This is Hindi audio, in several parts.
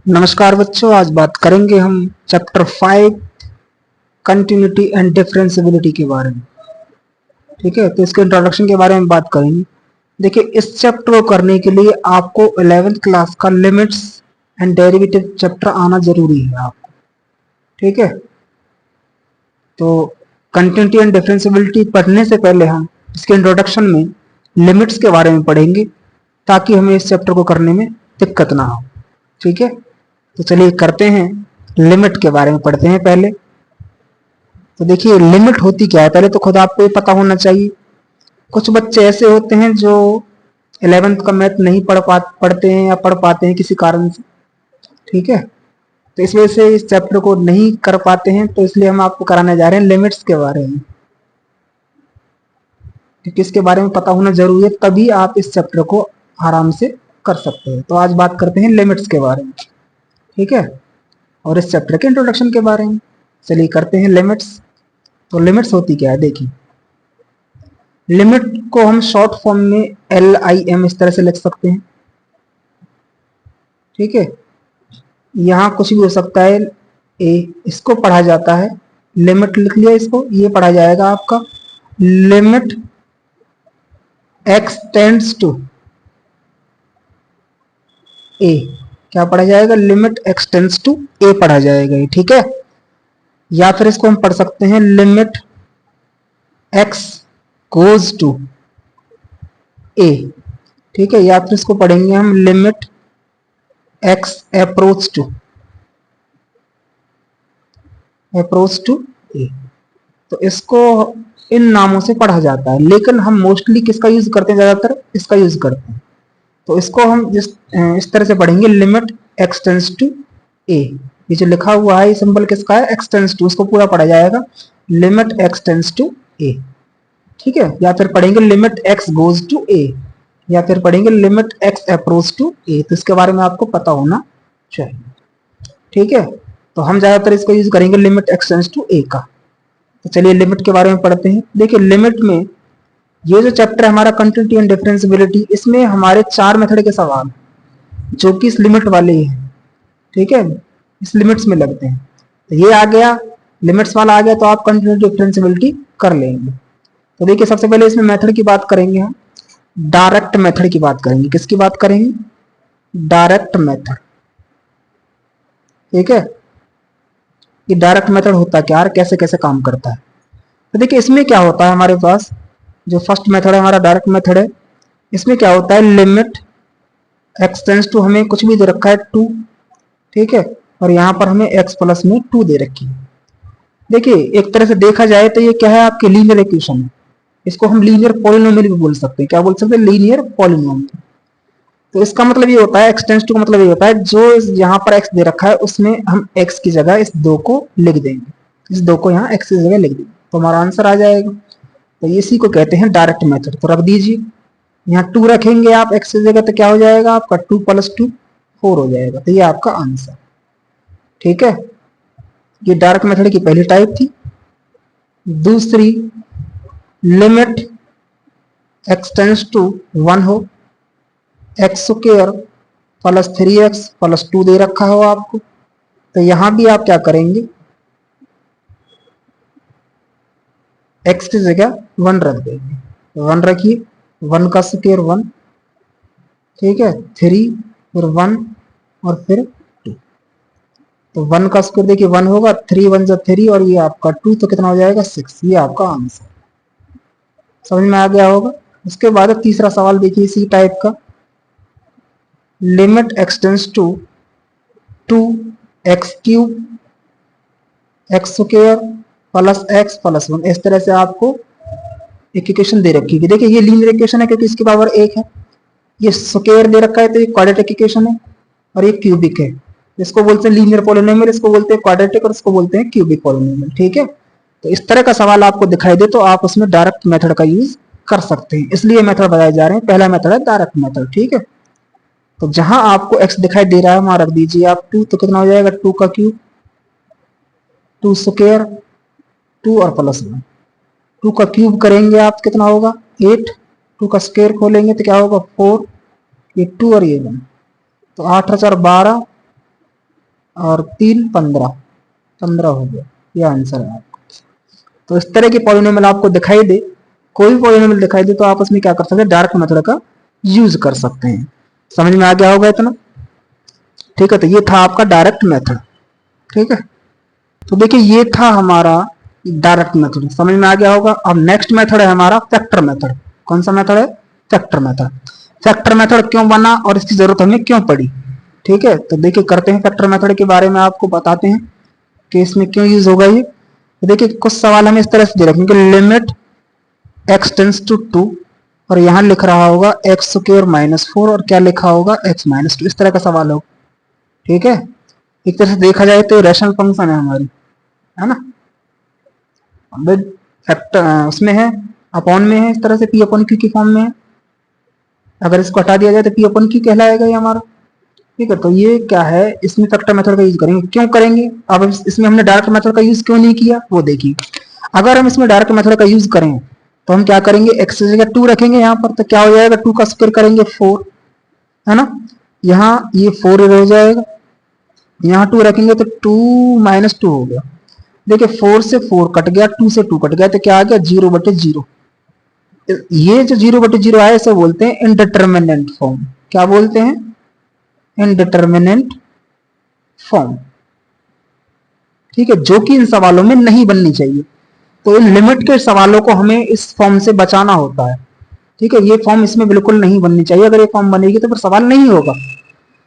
नमस्कार बच्चों, आज बात करेंगे हम चैप्टर 5 कंटिन्यूटी एंड डिफरेंशिएबिलिटी के बारे में। ठीक है, तो इसके इंट्रोडक्शन के बारे में बात करेंगे। देखिए, इस चैप्टर को करने के लिए आपको 11th क्लास का लिमिट्स एंड डेरिवेटिव चैप्टर आना जरूरी है आपको। ठीक है, तो कंटिन्यूटी एंड डिफरेंशिएबिलिटी पढ़ने से पहले हम इसके इंट्रोडक्शन में लिमिट्स के बारे में पढ़ेंगे ताकि हमें इस चैप्टर को करने में दिक्कत ना हो। ठीक है, तो चलिए करते हैं, लिमिट के बारे में पढ़ते हैं पहले। तो देखिए, लिमिट होती क्या है पहले तो खुद आपको ये पता होना चाहिए। कुछ बच्चे ऐसे होते हैं जो 11th का मैथ नहीं पढ़ते हैं या पढ़ पाते हैं किसी कारण से। ठीक है, तो इस वजह से इस चैप्टर को नहीं कर पाते हैं, तो इसलिए हम आपको कराने जा रहे हैं लिमिट्स के बारे में। क्योंकि इसके बारे में पता होना जरूरी है, तभी आप इस चैप्टर को आराम से कर सकते हैं। तो आज बात करते हैं लिमिट्स के बारे में। ठीक है, और इस चैप्टर के इंट्रोडक्शन के बारे में। चलिए करते हैं लिमिट्स। तो लिमिट्स होती क्या है, देखिए लिमिट को हम शॉर्ट फॉर्म में LIM इस तरह से लिख सकते हैं। ठीक है, यहां कुछ भी हो सकता है, इसको पढ़ा जाता है, लिमिट लिख लिया, इसको ये पढ़ा जाएगा आपका limit x tends to a। क्या पढ़ा जाएगा, limit x tends to a पढ़ा जाएगा ये। ठीक है, या फिर इसको हम पढ़ सकते हैं limit x goes to a। ठीक है, या फिर इसको पढ़ेंगे हम limit x approach to a। तो इसको इन नामों से पढ़ा जाता है, लेकिन हम मोस्टली किसका यूज करते हैं, ज्यादातर इसका यूज करते हैं। तो इसको हम इस तरह से पढ़ेंगे limit x tends to a। ये जो लिखा हुआ है ये सिंबल किसका है, x टेंड्स टू, इसको पूरा पढ़ा जाएगा limit x tends to a। ठीक है, या फिर पढ़ेंगे limit x goes to a, या फिर पढ़ेंगे limit x approach to a। तो इसके बारे में आपको पता होना चाहिए। ठीक है, तो हम ज्यादातर इसको यूज करेंगे limit x tends to a का। तो चलिए लिमिट के बारे में पढ़ते हैं। देखिए, लिमिट में ये जो चैप्टर है हमारा कंटिन्यूटी एंड डिफरेंशिएबिलिटी, इसमें हमारे 4 मेथड के सवाल जो कि इस लिमिट वाले ही हैं। ठीक है, इस लिमिट्स में लगते हैं। तो ये आ गया, लिमिट्स वाला आ गया, तो आप कंटिन्यूटी डिफरेंशिएबिलिटी कर लेंगे। तो देखिए, सबसे पहले इसमें मेथड की बात करेंगे हम, डायरेक्ट मेथड की बात करेंगे। किसकी बात करेंगे, डायरेक्ट मेथड। ठीक है, ये डायरेक्ट मेथड होता क्या है, कैसे कैसे काम करता है। तो देखिए, इसमें क्या होता है, हमारे पास जो फर्स्ट मेथड है हमारा डायरेक्ट मेथड है, इसमें क्या होता है, लिमिट x टेंड्स टू, हमें कुछ भी दे रखा है 2। ठीक है, और यहाँ पर हमें x प्लस में 2 दे रखी है। देखिए, एक तरह से देखा जाए तो ये क्या है, आपकी लीनियर इक्वेशन है। इसको हम लीनियर पॉलिनोमियल भी बोल सकते हैं। क्या बोल सकते हैं, लीनियर पॉलिनोमियल। तो इसका मतलब ये होता है, x टेंड्स टू का मतलब ये होता है, जो यहाँ पर x दे रखा है उसमें हम x की जगह इस 2 को लिख देंगे, इस 2 को यहाँ x की जगह लिख देंगे, तो हमारा आंसर आ जाएगा। तो इसी को कहते हैं डायरेक्ट मेथड। तो रख दीजिए, यहाँ 2 रखेंगे आप x की जगह, तो क्या हो जाएगा आपका 2 + 2 4 हो जाएगा। तो ये आपका आंसर। ठीक है, ये डायरेक्ट मेथड की पहली टाइप थी। दूसरी, लिमिट x टेंड्स टू 1 हो, x square plus 3x plus 2 दे रखा हो आपको, तो यहां भी आप क्या करेंगे, x की जगह 1 रख देंगे। 1 रखिए, 1 का स्क्वायर 1। ठीक है, 3 फिर 1 और फिर 2। तो 1 का स्क्वायर देखिए 1 होगा, 3 1 जा 3 और ये आपका 2, तो कितना हो जाएगा 6। ये आपका आंसर। समझ में आ गया होगा। उसके बाद तीसरा सवाल देखिए इसी टाइप का, limit x tends to 2x cube x square plus x plus 1। इस तरह से आपको एक इक्वेशन दे रखी है। देखिए, ये लीनियर इक्वेशन है क्योंकि इसकी पावर 1 है। ये स्क्वायर दे रखा है तो ये क्वाड्रेटिक इक्वेशन है, और ये क्यूबिक है। इसको बोलते हैं लीनियर पॉलिनोमियल, इसको बोलते हैं क्वाड्रेटिक, और इसको बोलते हैं क्यूबिक पॉलिनोमियल। ठीक है, तो इस तरह का सवाल आपको दिखाई दे तो आप उसमें डायरेक्ट मेथड का यूज कर सकते हैं, इसलिए मेथड बताए जा रहे हैं। पहला मेथड है डायरेक्ट मेथड। ठीक है, तो जहां आपको x दिखाई दे रहा है वहां रख दीजिए आप 2, तो कितना हो जाएगा 2 का क्यूब, 2 स्क्वायर 2 और प्लस 1। 2 का क्यूब करेंगे आप, कितना होगा 8। 2 का स्क्वायर खोलेंगे तो क्या होगा 4, ये 2 और ये 1, तो 8 और 4 12, और 3 15, 15 हो गया, ये आंसर है आपका। तो इस तरह के पॉलिनोमियल आपको दिखाई दे, कोई भी पॉलिनोमियल दिखाई दे तो आप उसमें क्या कर सकते हैं, डायरेक्ट मेथड का यूज कर सकते हैं। समझ में आ गया होगा इतना, ठीक है। तो ये था आपका डायरेक्ट मेथड, ठीक है। तो देखिए ये था हमारा डायरेक्ट मेथड, समझ में आ गया होगा। अब नेक्स्ट मेथड है हमारा फैक्टर मेथड। कौन सा मेथड है, फैक्टर मेथड। फैक्टर मेथड क्यों बना और इसकी जरूरत हमें क्यों पड़ी, ठीक है। तो देखिए करते हैं फैक्टर मेथड के बारे में, आपको बताते हैं कि इसमें क्यों यूज होगा ये। तो देखिए कुछ सवाल हमें इस तरह से दे रखेंगे, लिमिट x टेंस टू 2 और यहां लिख रहा होगा एक्स स्क्वायर -4 और क्या लिखा होगा x -2, इस तरह का सवाल होगा, ठीक है। एक तरह से देखा जाए तो रैशनल फंक्शन है हमारी, है ना, फैक्टर उसमें है, अपॉन में है, इस तरह से p अपॉन क्यू की फॉर्म में है। अगर इसको हटा दिया जाए तो p अपॉन क्यू कहलाएगा ये हमारा, ठीक है। तो ये क्या है, इसमें फैक्टर मेथड का यूज करेंगे, क्यों करेंगे। अब इसमें हमने डायरेक्ट मेथड का यूज क्यों नहीं किया वो देखिए। अगर हम इसमें डायरेक्ट मेथड का यूज करें तो हम क्या करेंगे, एक्स की जगह 2 रखेंगे यहाँ पर, तो क्या हो जाएगा, 2 का स्क्वायर करेंगे 4, है ना। यहाँ ये 4 हो जाएगा, यहाँ 2 रखेंगे तो 2 -2 हो गया। देखिए 4 से 4 कट गया, 2 से 2 कट गया, तो क्या आ गया 0/0। ये जो 0/0 आया इसे बोलते हैं इनडिटरमिनेंट फॉर्म। क्या बोलते हैं, इनडिटरमिनेंट फॉर्म, ठीक है, जो कि इन सवालों में नहीं बननी चाहिए। तो इन लिमिट के सवालों को हमें इस फॉर्म से बचाना होता है, ठीक है। ये फॉर्म इसमें बिल्कुल नहीं बननी चाहिए, अगर ये फॉर्म बनेगी तो फिर सवाल नहीं होगा।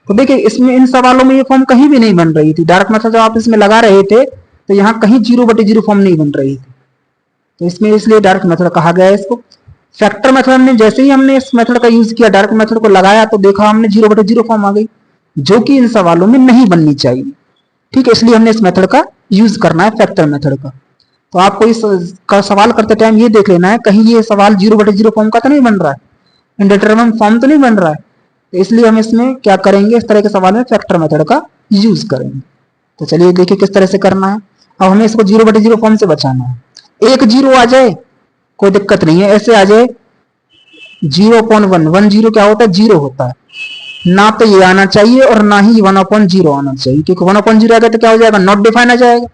तो देखिए इसमें इन सवालों में ये फॉर्म कहीं भी नहीं बन रही थी। डायरेक्ट मेथड जब आप इसमें लगा रहे थे तो यहाँ कहीं 0/0 फॉर्म नहीं बन रही थी, तो इसमें इसलिए डायरेक्ट मेथड कहा गया है इसको। फैक्टर मेथड में जैसे ही हमने इस मेथड का यूज किया, डायरेक्ट मेथड को लगाया, तो देखा हमने 0/0 फॉर्म आ गई, जो कि इन सवालों में नहीं बननी चाहिए, ठीक है। इसलिए हमने इस मेथड का यूज करना है, फैक्टर मेथड का। तो आपको इस का सवाल करते टाइम ये देख लेना है, कहीं ये सवाल 0/0 फॉर्म का तो नहीं बन रहा है, इनडिटरमिनेंट फॉर्म तो नहीं बन रहा है। तो इसलिए हम इसमें क्या करेंगे, इस तरह के सवाल में फैक्टर मेथड का यूज करेंगे। तो चलिए देखिए किस तरह से करना है। अब हमें इसको 0/0 फॉर्म से बचाना है। एक 0 आ जाए कोई दिक्कत नहीं है, ऐसे आ जाए 0/1, 1 0 क्या होता है, 0 होता है। ना तो ये आना चाहिए और ना ही 1/0 आना चाहिए, क्योंकि 1/0 आ गया तो क्या हो जाएगा, नॉट डिफाइन आ जाएगा।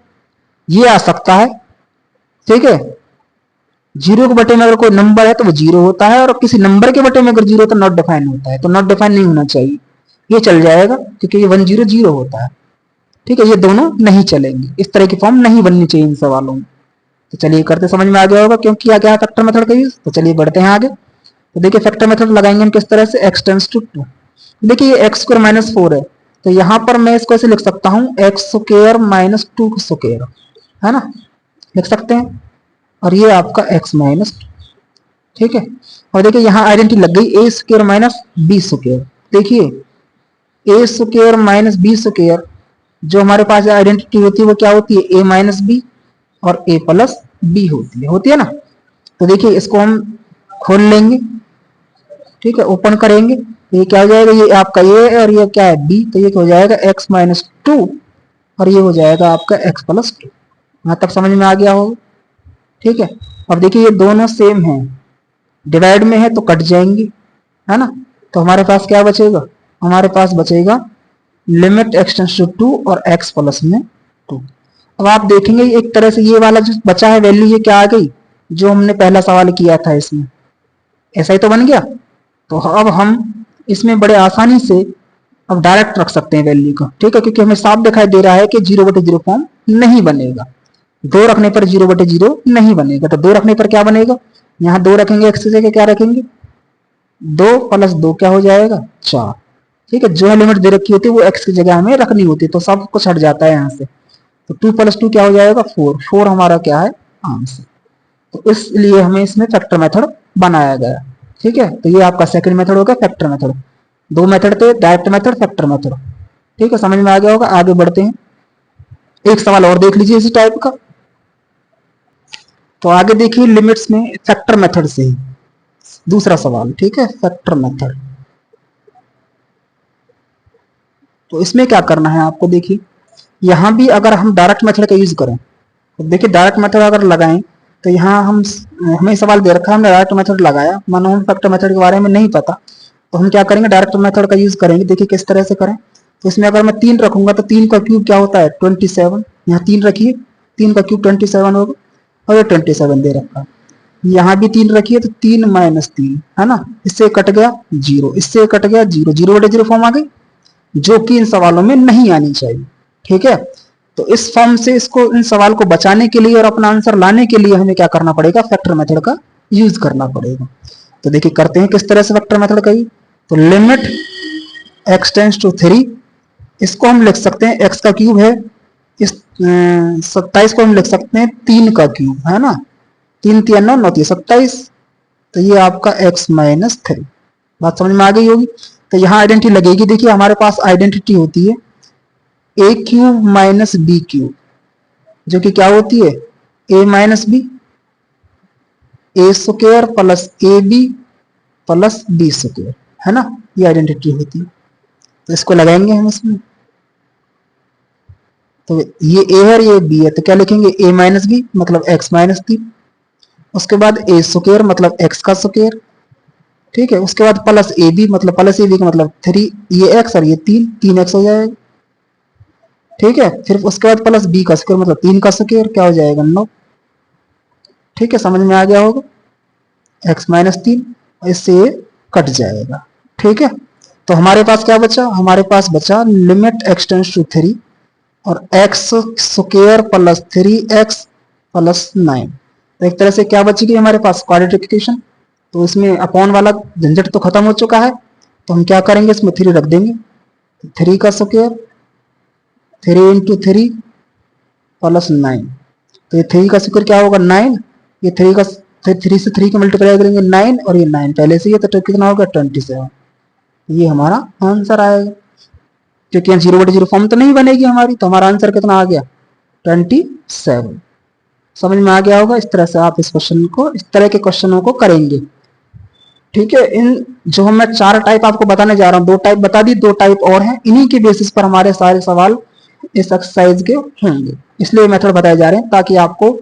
ये आ सकता है, ठीक है। 0 के बटे में अगर कोई नंबर है तो वो 0 होता है, और किसी नंबर के बटे में अगर 0 तो नॉट डिफाइन होता है, तो नॉट डिफाइन नहीं होना चाहिए, ये चल जाएगा, क्योंकि ये 1 0 0 होता है, ठीक है। ये दोनों नहीं चलेंगे, इस तरह की फॉर्म नहीं बननी चाहिए इन सवालों में। तो चलिए करते, समझ में आ गया होगा क्यों किया गया फैक्टर मेथड का यूज। तो चलिए बढ़ते हैं आगे। तो देखिए फैक्टर मेथड लगाएंगे हम किस तरह से, x टेंस टू 2। देखिए ये x स्क्वायर -4 है, तो यहाँ पर मैं इसको ऐसे लिख सकता हूँ x स्क्वायर -2 स्क्वायर, है ना, लिख सकते हैं। और ये आपका x -2, ठीक है। और देखिए यहाँ आइडेंटिटी लग गई, a स्क्वायर -b स्क्वायर। देखिए a स्क्वायर -b स्क्वायर, जो हमारे पास आइडेंटिटी होती है वो क्या होती है, a - b और a + b होती है ना। तो देखिए इसको हम खोल लेंगे, ठीक है, ओपन करेंगे, ये क्या हो जाएगा, ये आपका a है और ये क्या है b, तो ये हो जाएगा x -2 और ये हो जाएगा आपका x + 2। यहाँ तक समझ में आ गया होगा, ठीक है। अब देखिए ये दोनों सेम हैं, डिवाइड में है तो कट जाएंगे, है ना। तो हमारे पास क्या बचेगा, हमारे पास बचेगा लिमिट x टेंस टू 2 और x प्लस में 2। अब आप देखेंगे एक तरह से ये वाला जो बचा है वैल्यू, ये क्या आ गई, जो हमने पहला सवाल किया था इसमें, ऐसा ही तो बन गया। तो अब हम इसमें बड़े आसानी से अब डायरेक्ट रख सकते हैं वैल्यू को, ठीक है, क्योंकि हमें साफ दिखाई दे रहा है कि 0/0 फॉर्म नहीं बनेगा। 2 रखने पर 0/0 नहीं बनेगा, तो 2 रखने पर क्या बनेगा, यहाँ 2 रखेंगे, x की जगह क्या रखेंगे, 2 + 2 क्या हो जाएगा 4, ठीक है। जो है लिमिट दे रखी होती है वो x की जगह हमें रखनी होती है, तो सब कुछ हट जाता है यहाँ से। तो 2 + 2 क्या हो जाएगा 4, 4 हमारा क्या है आंसर। तो इसलिए हमें इसमें फैक्टर मेथड बनाया गया, ठीक है। तो ये आपका सेकंड मेथड हो गया फैक्टर मेथड। 2 मेथड थे, डायरेक्ट मेथड, फैक्टर मेथड, ठीक है, समझ में आ गया होगा। आगे बढ़ते हैं, एक सवाल और देख लीजिए इसी टाइप का। तो आगे देखिए लिमिट्स में फैक्टर मेथड से ही दूसरा सवाल, ठीक है, फैक्टर मेथड। तो इसमें क्या करना है आपको, देखिए यहां भी अगर हम डायरेक्ट मेथड का यूज करें, तो देखिए डायरेक्ट मेथड अगर लगाएं तो यहाँ हमें सवाल दे रखा है, हमने डायरेक्ट मेथड लगाया, मानो हम फैक्टर मेथड के बारे में नहीं पता, तो हम क्या करेंगे, डायरेक्ट मेथड का यूज करेंगे। देखिए किस तरह से करें। तो इसमें अगर मैं 3 रखूंगा तो 3 का क्यूब क्या होता है 27, यहाँ 3 रखिए, 3 का क्यूब 27 होगा, और ये 27 दे रखा। यहाँ भी 3 रखिए तो 3 माइनस 3 है ना, इससे कट गया 0, इससे कट गया 0, 0/0 फॉर्म आ गई, जो कि इन सवालों में नहीं आनी चाहिए। ठीक है, तो इस फॉर्म से इसको, इन सवाल को बचाने के लिए और अपना आंसर लाने के लिए हमें क्या करना पड़ेगा, फैक्टर मेथड का यूज करना पड़ेगा। तो देखिए करते हैं किस तरह से फैक्टर मेथड का यूज। तो लिमिट x टेंस टू 3, इसको हम लिख सकते हैं x का क्यूब है, इस 27 को हम लिख सकते हैं 3 का क्यूब है ना, 3 3 9 9 27, तो ये आपका x माइनस 3। बात समझ में आ गई होगी। तो यहाँ आइडेंटिटी लगेगी, देखिए हमारे पास आइडेंटिटी होती है A cube minus B cube, जो कि क्या होती है A minus B, A square plus A B plus B square, है ना, ये आइडेंटिटी होती है। तो इसको लगाएंगे हम इसमें, तो ये ए है और ये बी है, तो क्या लिखेंगे ए माइनस बी मतलब एक्स माइनस 3, उसके बाद ए स्क्वायर मतलब एक्स का स्क्वायर, ठीक है, उसके बाद प्लस ए बी मतलब प्लस ए बी का मतलब 3, ये एक्स और ये 3 एक्स हो जाएगा। ठीक है, फिर उसके बाद प्लस बी का स्क्वायर मतलब 3 का स्क्वायर, क्या हो जाएगा 9। ठीक है, समझ में आ गया होगा, एक्स माइनस 3, इससे कट जाएगा। ठीक है, तो हमारे पास क्या बचा, हमारे पास बचा लिमिट एक्स टेंस टू 3 और x square plus 3x plus 9। तो एक तरह से क्या बचेगी हमारे पास क्वाड्रेटिक इक्वेशन। तो इसमें अपॉन वाला झंझट तो खत्म हो चुका है, तो हम क्या करेंगे, इसमें 3 रख देंगे, 3 का स्क्वायर 3 इंटू 3 प्लस 9, तो ये 3 का स्क्वायर क्या होगा 9, ये 3 का 3 से 3 का मल्टीप्लाई करेंगे 9, और ये 9 पहले से ही है, तो कितना होगा 27, ये हमारा आंसर आएगा। क्योंकि यहाँ 0/0 फॉर्म तो नहीं बनेगी हमारी, तो हमारा आंसर कितना आ गया 27। समझ में आ गया होगा। इस तरह से आप इस क्वेश्चन को, इस तरह के क्वेश्चनों को करेंगे। ठीक है, इन जो हम मैं 4 टाइप आपको बताने जा रहा हूँ, 2 टाइप बता दी, 2 टाइप और हैं, इन्हीं के बेसिस पर हमारे सारे सवाल इस एक्सरसाइज के होंगे, इसलिए मेथड बताए जा रहे हैं ताकि आपको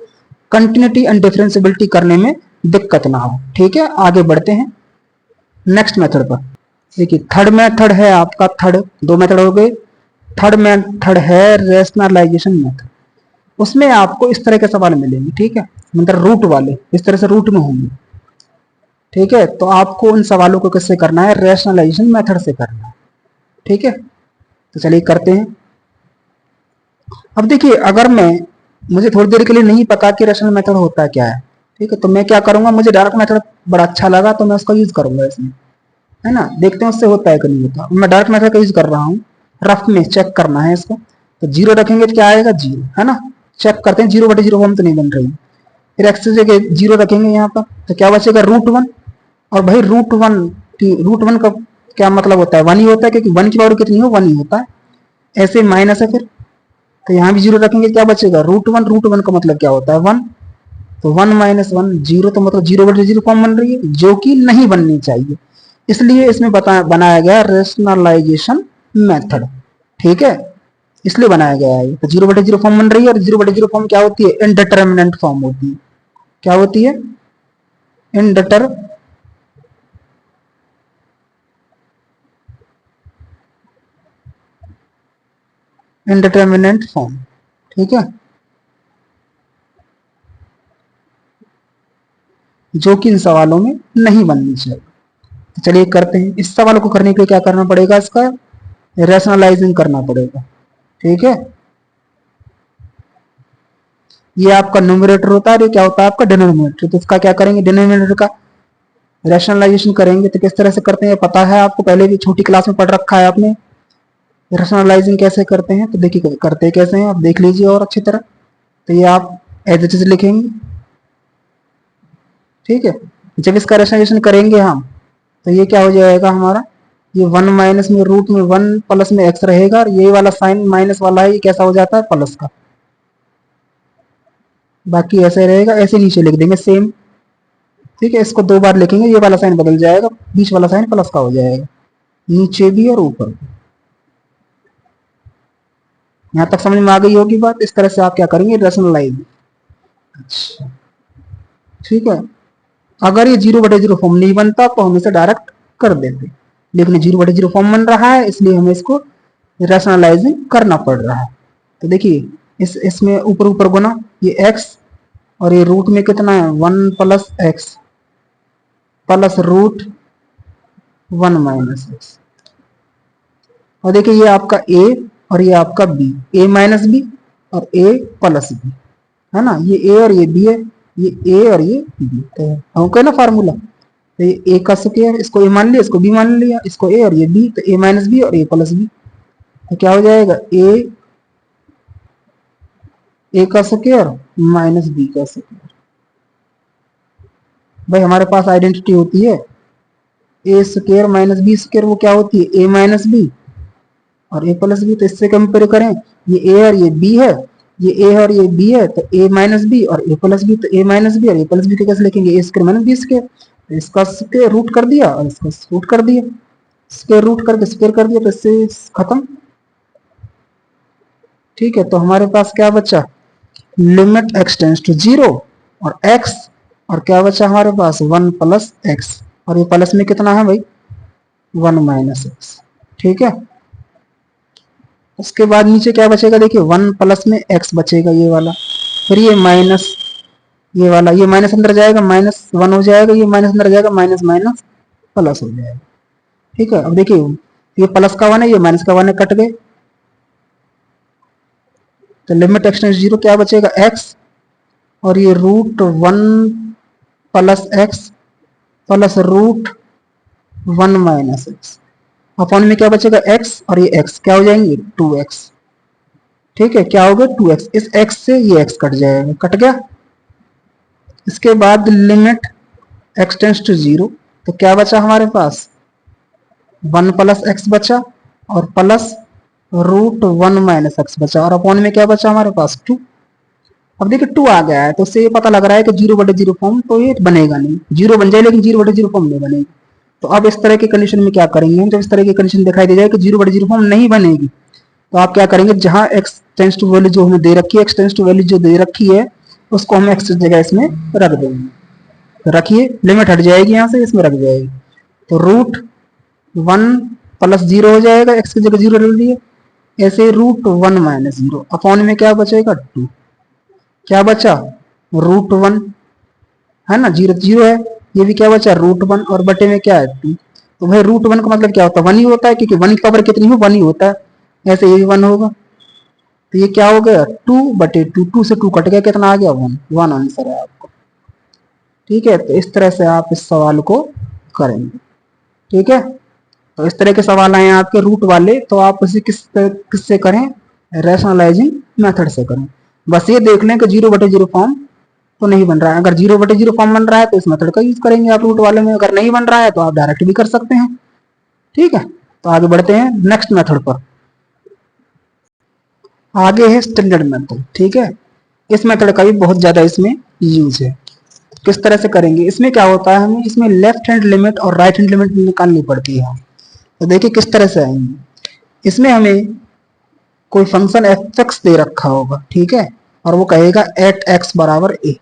कंटिन्यूटी एंड डिफरेंशियबिलिटी करने में दिक्कत ना हो। ठीक है, आगे बढ़ते हैं नेक्स्ट मेथड पर। देखिए थर्ड मेथड है आपका, थर्ड 2 मेथड हो गए, थर्ड मेथड है रेशनलाइजेशन मेथड। उसमें आपको इस तरह के सवाल मिलेंगे, ठीक है, मतलब रूट वाले, इस तरह से रूट में होंगे। ठीक है, तो आपको उन सवालों को किससे करना है, रेशनलाइजेशन मेथड से करना है। ठीक है, तो चलिए करते हैं। अब देखिए अगर मुझे थोड़ी देर के लिए नहीं पता कि रेशनल मेथड होता क्या है, ठीक है, तो मैं क्या करूंगा, मुझे डायरेक्ट मेथड बड़ा अच्छा लगा तो मैं उसका यूज करूंगा इसमें, है ना, देखते हैं उससे होता है कि नहीं होता। मैं डायरेक्ट मेथड का यूज कर रहा हूँ, रफ में चेक करना है इसको। तो 0 रखेंगे तो क्या आएगा 0, है ना, चेक करते हैं 0/0 फॉर्म तो नहीं बन रही। फिर एक्स जगह 0 रखेंगे यहाँ पर, तो क्या बचेगा √1। और भाई √1 का क्या मतलब होता है, 1 ही होता है, क्योंकि 1 की पावर कितनी हो 1 ही होता है, ऐसे माइनस है फिर। तो यहाँ भी 0 रखेंगे क्या बचेगा √1 का मतलब क्या होता है 1, तो 1 माइनस 1 0, तो मतलब 0/0 फॉर्म बन रही है, जो कि नहीं बननी चाहिए, इसलिए इसमें बनाया गया रेशनलाइजेशन मेथड। ठीक है, इसलिए बनाया गया है। तो 0/0 फॉर्म बन रही है, और 0/0 फॉर्म क्या होती है, इनडिटरमिनेंट फॉर्म होती है। क्या होती है, इनडिटरमिनेंट फॉर्म। ठीक है, जो कि इन सवालों में नहीं बननी चाहिए। तो चलिए करते हैं। इस सवाल को करने के लिए क्या करना पड़ेगा, इसका रेशनलाइजिंग करना पड़ेगा। ठीक है, ये आपका न्यूमरेटर होता है, ये क्या होता है आपका डिनोमिनेटर। तो इसका क्या करेंगे, डिनोमिनेटर का रेशनलाइजेशन करेंगे। तो किस तरह से करते हैं पता है आपको, पहले भी छोटी क्लास में पढ़ रखा है आपने, रेशनलाइजिंग कैसे करते हैं। तो देखिए करते कैसे हैं, आप देख लीजिए और अच्छी तरह। तो ये आप एज इट इज लिखेंगे। ठीक है, जब इसका रेशनलाइजेशन करेंगे हम, तो ये क्या हो जाएगा हमारा, ये 1 माइनस में रूट में 1 प्लस में x रहेगा, और ये वाला साइन माइनस वाला है, ये कैसा हो जाता है प्लस का, बाकी ऐसे रहेगा, ऐसे नीचे लिख देंगे सेम। ठीक है, इसको 2 बार लिखेंगे, ये वाला साइन बदल जाएगा, बीच वाला साइन प्लस का हो जाएगा, नीचे भी और ऊपर भी। यहां तक समझ में आ गई होगी बात। इस तरह से आप क्या करेंगे, रेशनलाइज। अच्छा, ठीक है, अगर ये 0/0 फॉर्म नहीं बनता तो हम इसे डायरेक्ट कर देते, लेकिन 0/0 फॉर्म बन रहा है, इसलिए हमें इसको रैशनलाइजिंग करना पड़ रहा है। तो देखिए इसमें ऊपर ऊपर गुना, ये x और ये रूट में कितना है 1 plus x plus root 1 minus x. और देखिए ये आपका a और ये आपका b, a माइनस बी और a प्लस बी, है ना, ये a और ये b है, ये a और ये b। तो ओके ना फार्मूला। तो ये a का स्क्वायर, इसको a मान लिया, इसको b मान लिया, इसको a और ये b, तो a माइनस बी और a प्लस बी। तो क्या हो जाएगा a का स्क्वायर माइनस b का स्क्वायर। भाई हमारे पास आइडेंटिटी होती है a square minus B square, वो क्या होती है a माइनस बी और a प्लस बी। तो इससे कंपेयर करें, ये a और ये b है, ये a और ये b है, तो a माइनस बी और a प्लस बी। तो a माइनस बी और a प्लस बी को कैसे लिखेंगे, a square minus B square. तो इसका स्क्वायर रूट कर दिया और इसका रूट कर दिया, स्क्वायर रूट करके स्क्वायर कर दिया, तो इससे खत्म। ठीक है, तो हमारे पास क्या बचा, लिमिट x टेंड्स टू 0 और x, और क्या बचा हमारे पास 1 प्लस एक्स, और ये प्लस में कितना है भाई 1 माइनस एक्स। ठीक है, उसके बाद नीचे क्या बचेगा, देखिए 1 प्लस में x बचेगा ये वाला, फिर ये माइनस ये वाला, ये माइनस अंदर जाएगा माइनस 1 हो जाएगा, ये माइनस अंदर जाएगा माइनस माइनस प्लस हो जाएगा। ठीक है, अब देखिए ये प्लस का 1 है, ये माइनस का 1 है, कट गए। तो लिमिट x टेंड्स 0 क्या बचेगा x, और ये root 1 plus x plus root 1 minus x, upon में क्या बचेगा x और ये x क्या हो जाएंगे 2x। ठीक है, क्या होगा 2x, इस x से ये x कट जाएगा, कट गया। इसके बाद लिमिट x टेंड्स टू 0, तो क्या बचा हमारे पास 1 प्लस एक्स बचा और प्लस रूट 1 माइनस एक्स बचा, और अपॉन में क्या बचा हमारे पास 2। अब देखिए 2 आ गया है, तो उससे ये पता लग रहा है कि 0/0 फॉर्म तो ये बनेगा नहीं, 0 बन जाए लेकिन 0/0 फॉर्म नहीं बनेगी। तो अब इस तरह की कंडीशन में क्या करेंगे हम, जब इस तरह की कंडीशन दिखाई दे जाए कि 0/0 फॉर्म नहीं बनेगी, तो आप क्या करेंगे, जहां x टेंड्स टू वैल्यू जो हमें दे रखी है, x टेंड्स टू वैल्यू जो दे रखी है, उसको हम x की जगह इसमें रख देंगे। तो रखिए, लिमिट हट जाएगी यहाँ से, इसमें रख जाएगी, तो रूट 1 प्लस 0 हो जाएगा, x की जगह 0 रख दिए, ऐसे रूट 1 माइनस 0, अपॉन में क्या बचेगा 2, क्या बचा रूट 1, है ना, 0 0 है, ये भी क्या बचा रूट 1, और बटे में क्या है 2। तो भाई रूट 1 का मतलब क्या होता है 1 ही होता है, क्योंकि 1 की पावर कितनी हो 1 ही होता है, ऐसे ये भी 1 होगा। तो ये क्या हो गया 2/2, 2 से 2 कट गया, कितना आ गया 1 आंसर है आपको। ठीक है, तो इस तरह से आप इस सवाल को करेंगे। ठीक है, तो इस तरह के सवाल आए आपके रूट वाले, तो आप उसे किससे करें, रैशनलाइजिंग मेथड से करें। बस ये देख लें कि 0/0 फॉर्म तो नहीं बन रहा है, अगर 0/0 फॉर्म बन रहा है तो इस मेथड का यूज करेंगे आप रूट वाले में, अगर नहीं बन रहा है तो आप डायरेक्ट भी कर सकते हैं। ठीक है, तो आगे बढ़ते हैं नेक्स्ट मेथड पर। आगे है स्टैंडर्ड मेथड। ठीक है, इस मेथड का भी बहुत ज्यादा इसमें यूज है। किस तरह से करेंगे, इसमें क्या होता है, हमें इसमें लेफ्ट हैंड लिमिट और राइट हैंड लिमिट निकालनी पड़ती है। तो देखिए किस तरह से आएंगे, इसमें हमें कोई फंक्शन f(x) दे रखा होगा, ठीक है, और वो कहेगा @x बराबर a।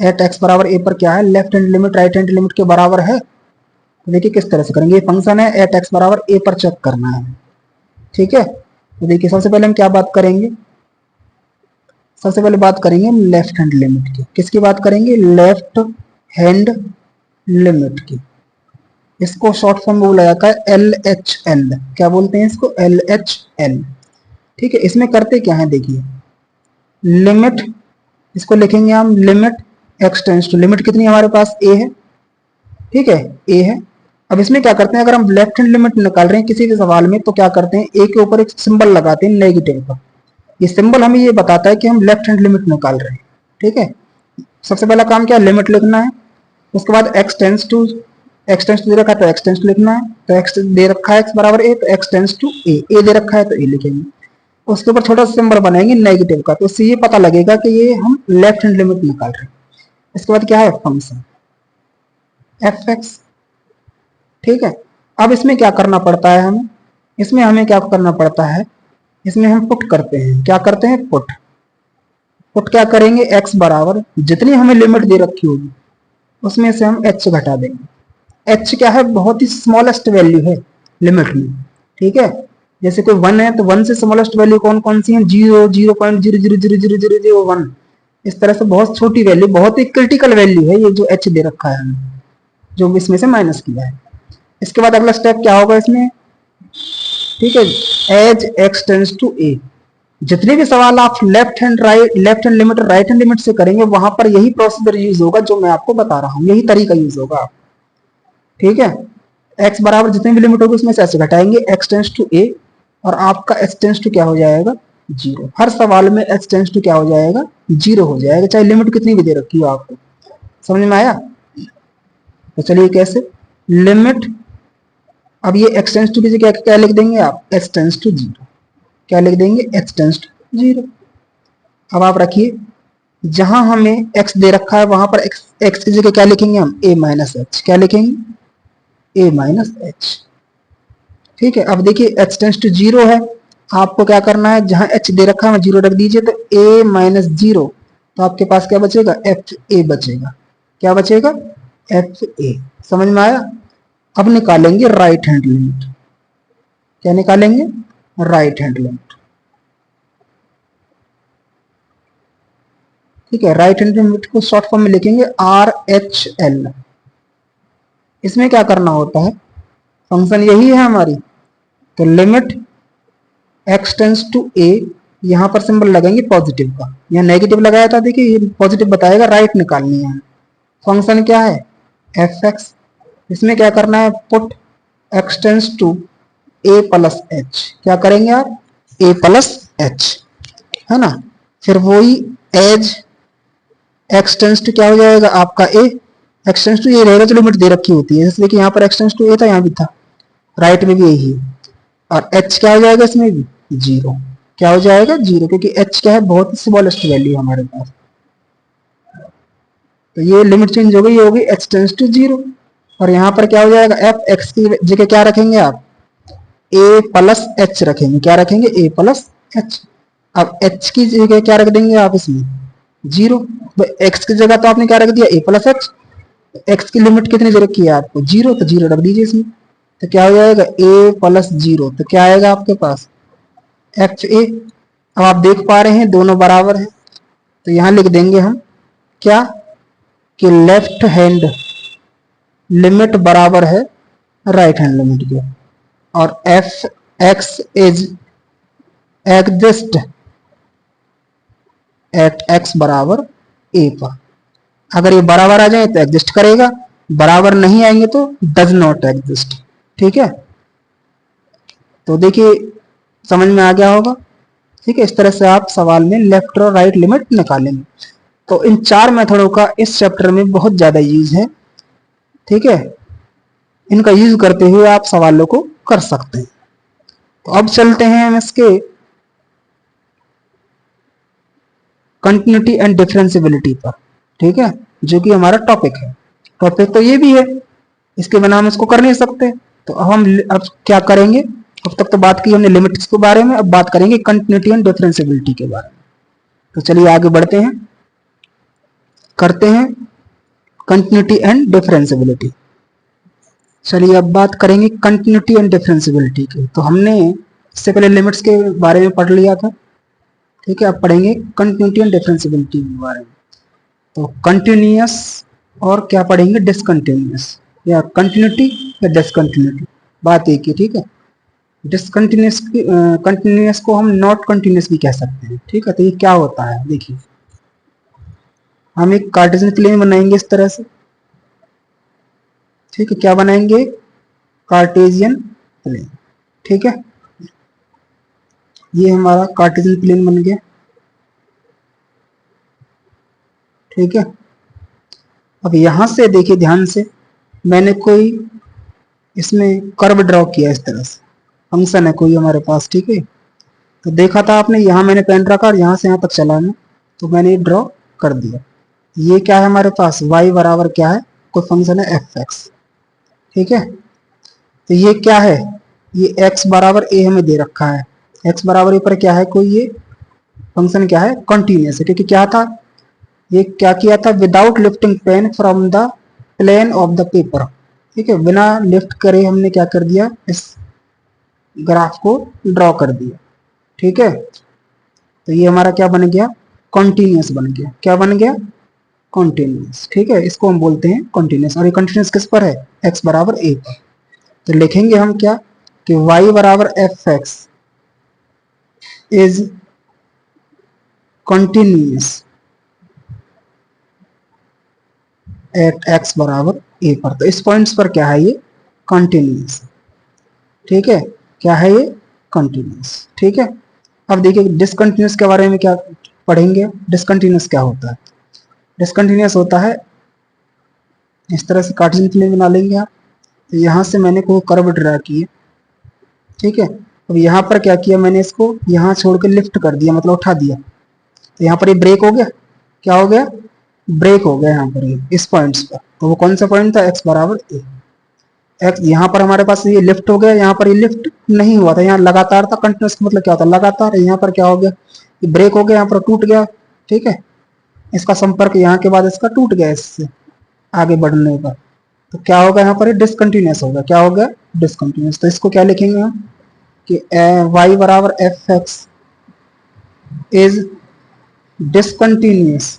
@x बराबर a पर क्या है, left hand limit right hand limit के बराबर है। तो देखिए किस तरह से करेंगे, ये फंक्शन है @x बराबर a पर चेक करना है। ठीक है, तो देखिए सबसे पहले हम क्या बात करेंगे, सबसे पहले बात करेंगे हम लेफ्ट हैंड लिमिट की। किसकी बात करेंगे, लेफ्ट हैंड लिमिट की। इसको शॉर्ट फॉर्म में बोला जाता है LHL। क्या बोलते हैं इसको, LHL। ठीक है, इसमें करते क्या है, देखिए लिमिट, इसको लिखेंगे हम limit x tends to, limit कितनी हमारे पास a है, ठीक है a है। अब इसमें क्या करते हैं, अगर हम लेफ्ट हैंड लिमिट निकाल रहे हैं किसी भी सवाल में, तो क्या करते हैं a के ऊपर एक सिंबल लगाते हैं नेगेटिव का। ये सिंबल हमें ये बताता है कि हम लेफ्ट हैंड लिमिट निकाल रहे हैं। ठीक है, सबसे पहला काम क्या है, लिमिट लिखना है। उसके बाद x टेंड्स टू दे रखा है तो x टेंड्स टू लिखना है, तो x दे रखा है x बराबर a, तो x टेंड्स टू a दे रखा है तो a लिखेंगे। उसके ऊपर छोटा सा सिंबल बनाएंगे नेगेटिव का, तो इससे ये पता लगेगा कि ये हम लेफ्ट हैंड लिमिट निकाल रहे हैं। इसके बाद क्या है, फंक्शन f(x). ठीक है, अब इसमें क्या करना पड़ता है हमें, इसमें हमें क्या करना पड़ता है, इसमें हम पुट करते हैं, क्या करते हैं पुट क्या करेंगे, x बराबर जितनी हमें लिमिट दे रखी होगी उसमें से हम h घटा देंगे। h क्या है, बहुत ही स्मॉलेस्ट वैल्यू है लिमिट में। ठीक है, जैसे कोई 1 है तो 1 से स्मॉलेस्ट वैल्यू कौन कौन सी है, 0, 0.0000001। इस तरह से बहुत छोटी वैल्यू, बहुत ही क्रिटिकल वैल्यू है ये जो h दे रखा है हमें, जो इसमें से माइनस किया है। इसके बाद अगला स्टेप क्या होगा इसमें, ठीक है, as x tends to a, जितने भी सवाल आप left hand limit right hand limit से करेंगे वहां पर यही प्रोसीजर यूज होगा जो मैं आपको बता रहा हूं, यही तरीका यूज होगा। ठीक है, x बराबर जितनी भी लिमिट होगी उसमें से ऐसे घटाएंगे, x टेंड्स टू a, और आपका x टेंड्स टू क्या हो जाएगा, 0। हर सवाल में x टेंड्स टू क्या हो जाएगा, 0 हो जाएगा, चाहे लिमिट कितनी भी दे रखी हो आपको। समझ में आया? तो चलिए कैसे, लिमिट, अब ये x टेंड्स टू की जगह क्या लिख देंगे आप, x टेंड्स टू 0। क्या लिख देंगे, x टेंड्स टू 0। अब आप रखिए, जहां हमें x दे रखा है वहां पर x की जगह क्या लिखेंगे हम, a माइनस एच। क्या लिखेंगे, a माइनस एच। ठीक है, अब देखिए x टेंड्स टू 0 है, आपको क्या करना है, जहां h दे रखा है 0 रख दीजिए, तो a माइनस 0, तो आपके पास क्या बचेगा, एफ ए बचेगा। क्या बचेगा, एफ ए। समझ में आया? अब निकालेंगे राइट हैंड लिमिट। क्या निकालेंगे, राइट हैंड लिमिट। ठीक है, राइट हैंड लिमिट को शॉर्ट फॉर्म में लिखेंगे आर एच एल। इसमें क्या करना होता है, फंक्शन यही है हमारी, तो limit x tends to a, यहां पर सिंबल लगाएंगे पॉजिटिव का, यहाँ नेगेटिव लगाया था, देखिए ये पॉजिटिव बताएगा, राइट निकालनी है। फंक्शन क्या है, fx। इसमें क्या करना है, put x tends to a plus H. क्या करेंगे आप, a प्लस एच, है ना। फिर वही एज x टेंड्स टू क्या हो जाएगा आपका a, x टेंड्स टू ये रहेगा जो लिमिट दे रखी होती है, इसलिए कि यहाँ पर x टेंड्स टू a था, यहाँ भी था, राइट में भी यही है। और h क्या हो जाएगा इसमें भी, 0। क्या हो जाएगा, 0, क्योंकि h क्या है, बहुत ही स्मॉलेस्ट वैल्यू हमारे पास। तो ये लिमिट चेंज हो गई, ये होगी h टेंड्स टू 0। और यहाँ पर क्या हो जाएगा, f x की जगह क्या रखेंगे आप, a प्लस एच रखेंगे। क्या रखेंगे, a प्लस एच। अब h की जगह क्या रख देंगे आप इसमें, 0। x की जगह तो आपने क्या रख दिया, a प्लस एच। x की लिमिट कितनी दे रखी है आपको, 0, तो 0 रख दीजिए इसमें। तो क्या हो जाएगा, a प्लस 0, तो क्या आएगा आपके पास, एफ ए। अब आप देख पा रहे हैं दोनों बराबर हैं, तो यहां लिख देंगे हम क्या, कि लेफ्ट हैंड लिमिट बराबर है राइट हैंड लिमिट के, और F x is exist at x बराबर ए पर। अगर ये बराबर आ जाए तो एग्जिस्ट करेगा, बराबर नहीं आएंगे तो डज नॉट एग्जिस्ट। ठीक है, तो देखिए समझ में आ गया होगा। ठीक है, इस तरह से आप सवाल में लेफ्ट और राइट लिमिट निकालेंगे। तो इन 4 मेथडों का इस चैप्टर में बहुत ज्यादा यूज है। ठीक है, इनका यूज करते हुए आप सवालों को कर सकते हैं। तो अब चलते हैं हम इसके कंटिन्यूटी एंड डिफरेंशियबिलिटी पर। ठीक है, जो कि हमारा टॉपिक है। टॉपिक तो ये भी है, इसके बिना हम इसको कर नहीं सकते। तो हम अब क्या करेंगे, अब तक तो बात की हमने लिमिट्स के बारे में, अब बात करेंगे कंटिन्यूटी एंड डिफरेंशियबिलिटी के बारे में। तो चलिए आगे बढ़ते हैं, करते हैं कंटिन्यूटी एंड डिफरेंशियबिलिटी। चलिए अब बात करेंगे कंटिन्यूटी एंड डिफरेंशियबिलिटी की। तो हमने इससे पहले लिमिट्स के बारे में पढ़ लिया था। ठीक है, अब पढ़ेंगे कंटिन्यूटी एंड डिफरेंशियबिलिटी के बारे में। तो कंटिन्यूअस और क्या पढ़ेंगे, डिसकंटिन्यूअस, या कंटिन्यूटी या डिसकंटिन्यूटी, बात एक ही। ठीक है, डिसकंटिन्यूअस कंटिन्यूअस को हम नॉट कंटिन्यूअस भी कह सकते हैं। ठीक है, तो ये क्या होता है, देखिए हम एक कार्टेशियन प्लेन बनाएंगे इस तरह से। ठीक है, क्या बनाएंगे, कार्टेशियन प्लेन। ठीक है, ये हमारा कार्टेशियन प्लेन बन गया। ठीक है, अब यहां से देखिए ध्यान से, मैंने कोई इसमें कर्व ड्रॉ किया इस तरह से, फंक्शन है कोई हमारे पास। ठीक है, तो देखा था आपने, यहां मैंने पेन रखा और यहां से यहां तक चला मैं, तो मैंने ये ड्रॉ कर दिया। ये क्या है हमारे पास, y बराबर क्या है, कोई फंक्शन है एफ एक्स। ठीक है, तो ये क्या है, ये x बराबर a हमें दे रखा है, x बराबर a पर क्या है, कोई ये फंक्शन क्या है, कंटिन्यूअस है। क्योंकि क्या था, ये क्या किया था, without lifting pen from the plane of the paper. ठीक है, बिना लिफ्ट करे हमने क्या कर दिया, इस ग्राफ को ड्रॉ कर दिया। ठीक है, तो ये हमारा क्या बन गया, कॉन्टिन्यूस बन गया। क्या बन गया, कॉन्टिन्यूस। ठीक है, इसको हम बोलते हैं कॉन्टिन्यूस। और ये कॉन्टिन्यूस किस पर है, x बराबर a पर। तो लिखेंगे हम क्या कि y बराबर F x is continuous at x बराबर a पर। तो इस पॉइंट्स पर क्या है, ये कॉन्टिन्यूस। ठीक है, क्या है ये, कॉन्टिन्यूस। ठीक है, अब देखिए डिसकंटिन्यूस के बारे में क्या पढ़ेंगे। डिसकंटिन्यूस क्या होता है, डिसकंटिन्यूस होता है इस तरह से कार्टेशियन प्लेन बना लेंगे आप। तो यहाँ से मैंने कोई कर्व ड्रा किया। ठीक है, अब यहाँ पर क्या किया मैंने, इसको यहाँ छोड़ के लिफ्ट कर दिया, मतलब उठा दिया। तो यहाँ पर ये ब्रेक हो गया। क्या हो गया, ब्रेक हो गया यहाँ पर, ये इस पॉइंट्स पर। तो वो कौन सा पॉइंट था, एक्स बराबर ए। एक्स यहाँ पर हमारे पास ये लिफ्ट हो गया, यहाँ पर ये लिफ्ट नहीं हुआ था, यहाँ लगातार था। कंटिन्यूस का मतलब क्या होता है, लगातार। यहाँ पर क्या हो गया, ये ब्रेक हो गया, यहाँ पर टूट गया। ठीक है, इसका संपर्क यहाँ के बाद इसका टूट गया इससे आगे बढ़ने पर। तो क्या होगा, यहाँ पर डिसकंटिन्यूस होगा। क्या होगा, डिसकंटिन्यूस। तो इसको क्या लिखेंगे हम कि y बराबर एफ एक्स इज डिसकंटिन्यूस